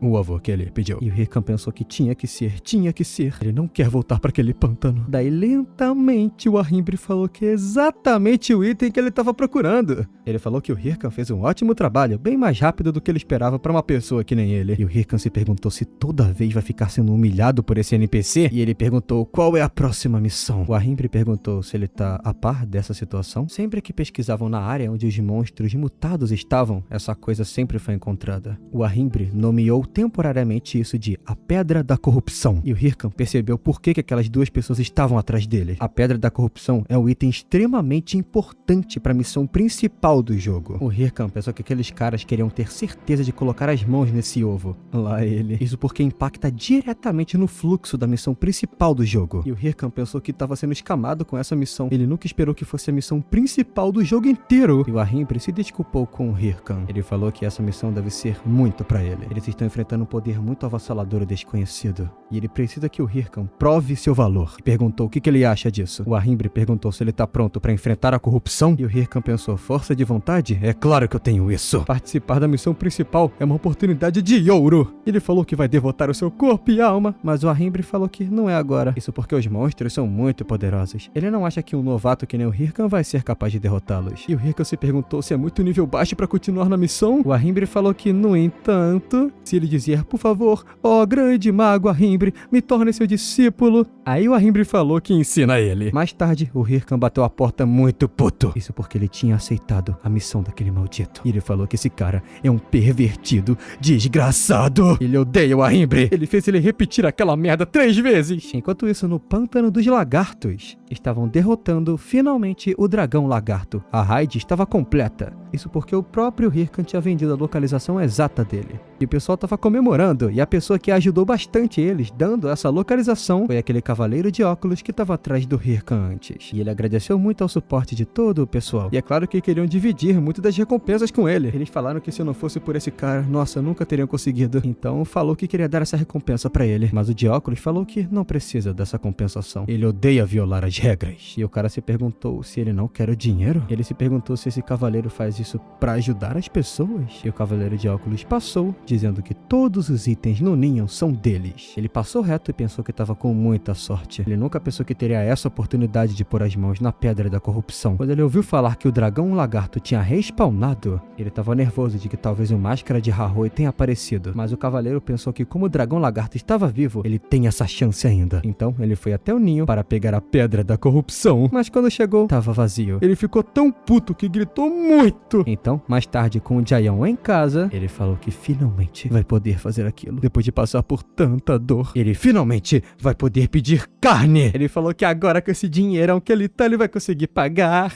o ovo que ele pediu. E o Hirkan pensou que tinha que ser. Ele não quer voltar para aquele pântano. Daí, lentamente, o Ahrimbre falou que é exatamente o item que ele estava procurando. Ele falou que o Hirkan fez um ótimo trabalho, bem mais rápido do que ele esperava para uma pessoa que nem ele. E o Hirkan se perguntou se toda vez vai ficar sendo humilhado por esse NPC. E ele perguntou qual é a próxima missão. O Ahrimbre perguntou se ele tá a par dessa situação. Sempre que pesquisavam na área onde os monstros mutados estavam, essa coisa sempre foi encontrada. O Ahrimbre nomeou temporariamente isso de a Pedra da Corrupção. E o Hirkan percebeu por que aquelas duas pessoas estavam atrás dele. A Pedra da Corrupção é um item extremamente importante para a missão principal do jogo. O Hirkan pensou que aqueles caras queriam ter certeza de colocar as mãos nesse ovo. Lá ele. Isso porque impacta diretamente no fluxo da missão principal do jogo. E o Hirkan pensou que estava sendo escamado com essa missão. Ele nunca esperou que fosse a missão principal do jogo inteiro. E o Ahrimbre se desculpou com o Hirkan. Ele falou que essa missão deve ser muito pra ele. Eles estão enfrentando um poder muito avassalador e desconhecido. E ele precisa que o Hirkan prove seu valor. E perguntou o que ele acha disso. O Ahrimbre perguntou se ele tá pronto pra enfrentar a corrupção. E o Hirkan pensou: força de vontade? É claro que eu tenho isso. Participar da missão principal é uma oportunidade de ouro. Ele falou que vai devotar o seu corpo e alma. Mas o Ahrimbre falou que não é agora. Isso porque os monstros são muito poderosos. Ele não acha que um novato que nem o Hirkan vai ser capaz de derrotá-los. E o Hirkan se perguntou se é muito nível baixo pra continuar na missão. O Ahrimbre falou que, no entanto, se ele dizer: por favor, ó grande mago Ahrimbre, me torne seu discípulo. Aí o Ahrimbre falou que ensina ele. Mais tarde, o Hirkan bateu a porta muito puto. Isso porque ele tinha aceitado a missão daquele maldito. E ele falou que esse cara é um pervertido desgraçado. Ele odeia o Ahrimbre. Ele fez ele repetir aquela merda 3 vezes. Enquanto isso, no pântano dos lagartos, estavam derrotando finalmente o dragão lagarto. A raid estava completa. Isso porque o próprio Hirkan tinha vendido a localização exata dele. E o pessoal tava comemorando, e a pessoa que ajudou bastante eles, dando essa localização, foi aquele cavaleiro de óculos que tava atrás do Hirka antes. E ele agradeceu muito ao suporte de todo o pessoal. E é claro que queriam dividir muito das recompensas com ele. Eles falaram que se não fosse por esse cara, nossa, nunca teriam conseguido. Então falou que queria dar essa recompensa pra ele. Mas o de óculos falou que não precisa dessa compensação. Ele odeia violar as regras. E o cara se perguntou se ele não quer o dinheiro. Ele se perguntou se esse cavaleiro faz isso pra ajudar as pessoas. E o cavaleiro de óculos passou, dizendo que todos os itens no ninho são deles. Ele passou reto e pensou que estava com muita sorte. Ele nunca pensou que teria essa oportunidade de pôr as mãos na pedra da corrupção. Quando ele ouviu falar que o dragão lagarto tinha respawnado, ele estava nervoso de que talvez o máscara de Harroi tenha aparecido. Mas o cavaleiro pensou que como o dragão lagarto estava vivo, ele tem essa chance ainda. Então ele foi até o ninho para pegar a pedra da corrupção. Mas quando chegou, estava vazio. Ele ficou tão puto que gritou muito. Então, mais tarde, com o Jaeon em casa, ele falou que finalmente vai poder fazer aquilo. Depois de passar por tanta dor, ele finalmente vai poder pedir carne. Ele falou que agora com esse dinheirão que ele tá, ele vai conseguir pagar.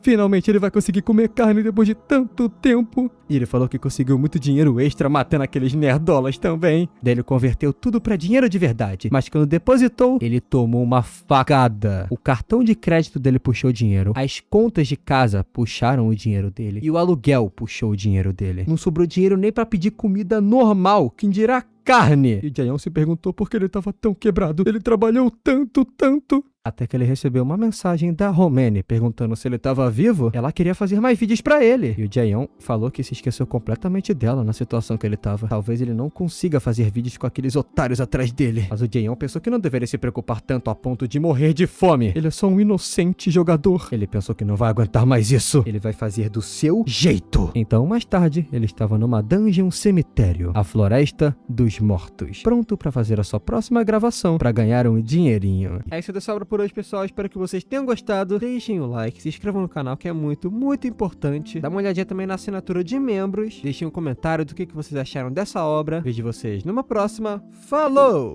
Finalmente ele vai conseguir comer carne depois de tanto tempo. E ele falou que conseguiu muito dinheiro extra matando aqueles nerdolas também. Daí ele converteu tudo pra dinheiro de verdade. Mas quando depositou, ele tomou uma facada. O cartão de crédito dele puxou o dinheiro. As contas de casa puxaram o dinheiro dele. E o aluguel puxou o dinheiro dele. Não sobrou dinheiro nem pra pedir comida normal. Quem dirá carne? E Jaeon se perguntou por que ele estava tão quebrado. Ele trabalhou tanto. Até que ele recebeu uma mensagem da Romene perguntando se ele estava vivo. Ela queria fazer mais vídeos pra ele. E o Jaeon falou que se esqueceu completamente dela na situação que ele estava. Talvez ele não consiga fazer vídeos com aqueles otários atrás dele. Mas o Jaeon pensou que não deveria se preocupar tanto a ponto de morrer de fome. Ele é só um inocente jogador. Ele pensou que não vai aguentar mais isso. Ele vai fazer do seu jeito. Então, mais tarde, ele estava numa dungeon cemitério, a Floresta dos Mortos, pronto pra fazer a sua próxima gravação pra ganhar um dinheirinho. É isso dessa obra por hoje, pessoal. Espero que vocês tenham gostado. Deixem o like, se inscrevam no canal, que é muito importante. Dá uma olhadinha também na assinatura de membros. Deixem um comentário do que vocês acharam dessa obra. Vejo vocês numa próxima. Falou!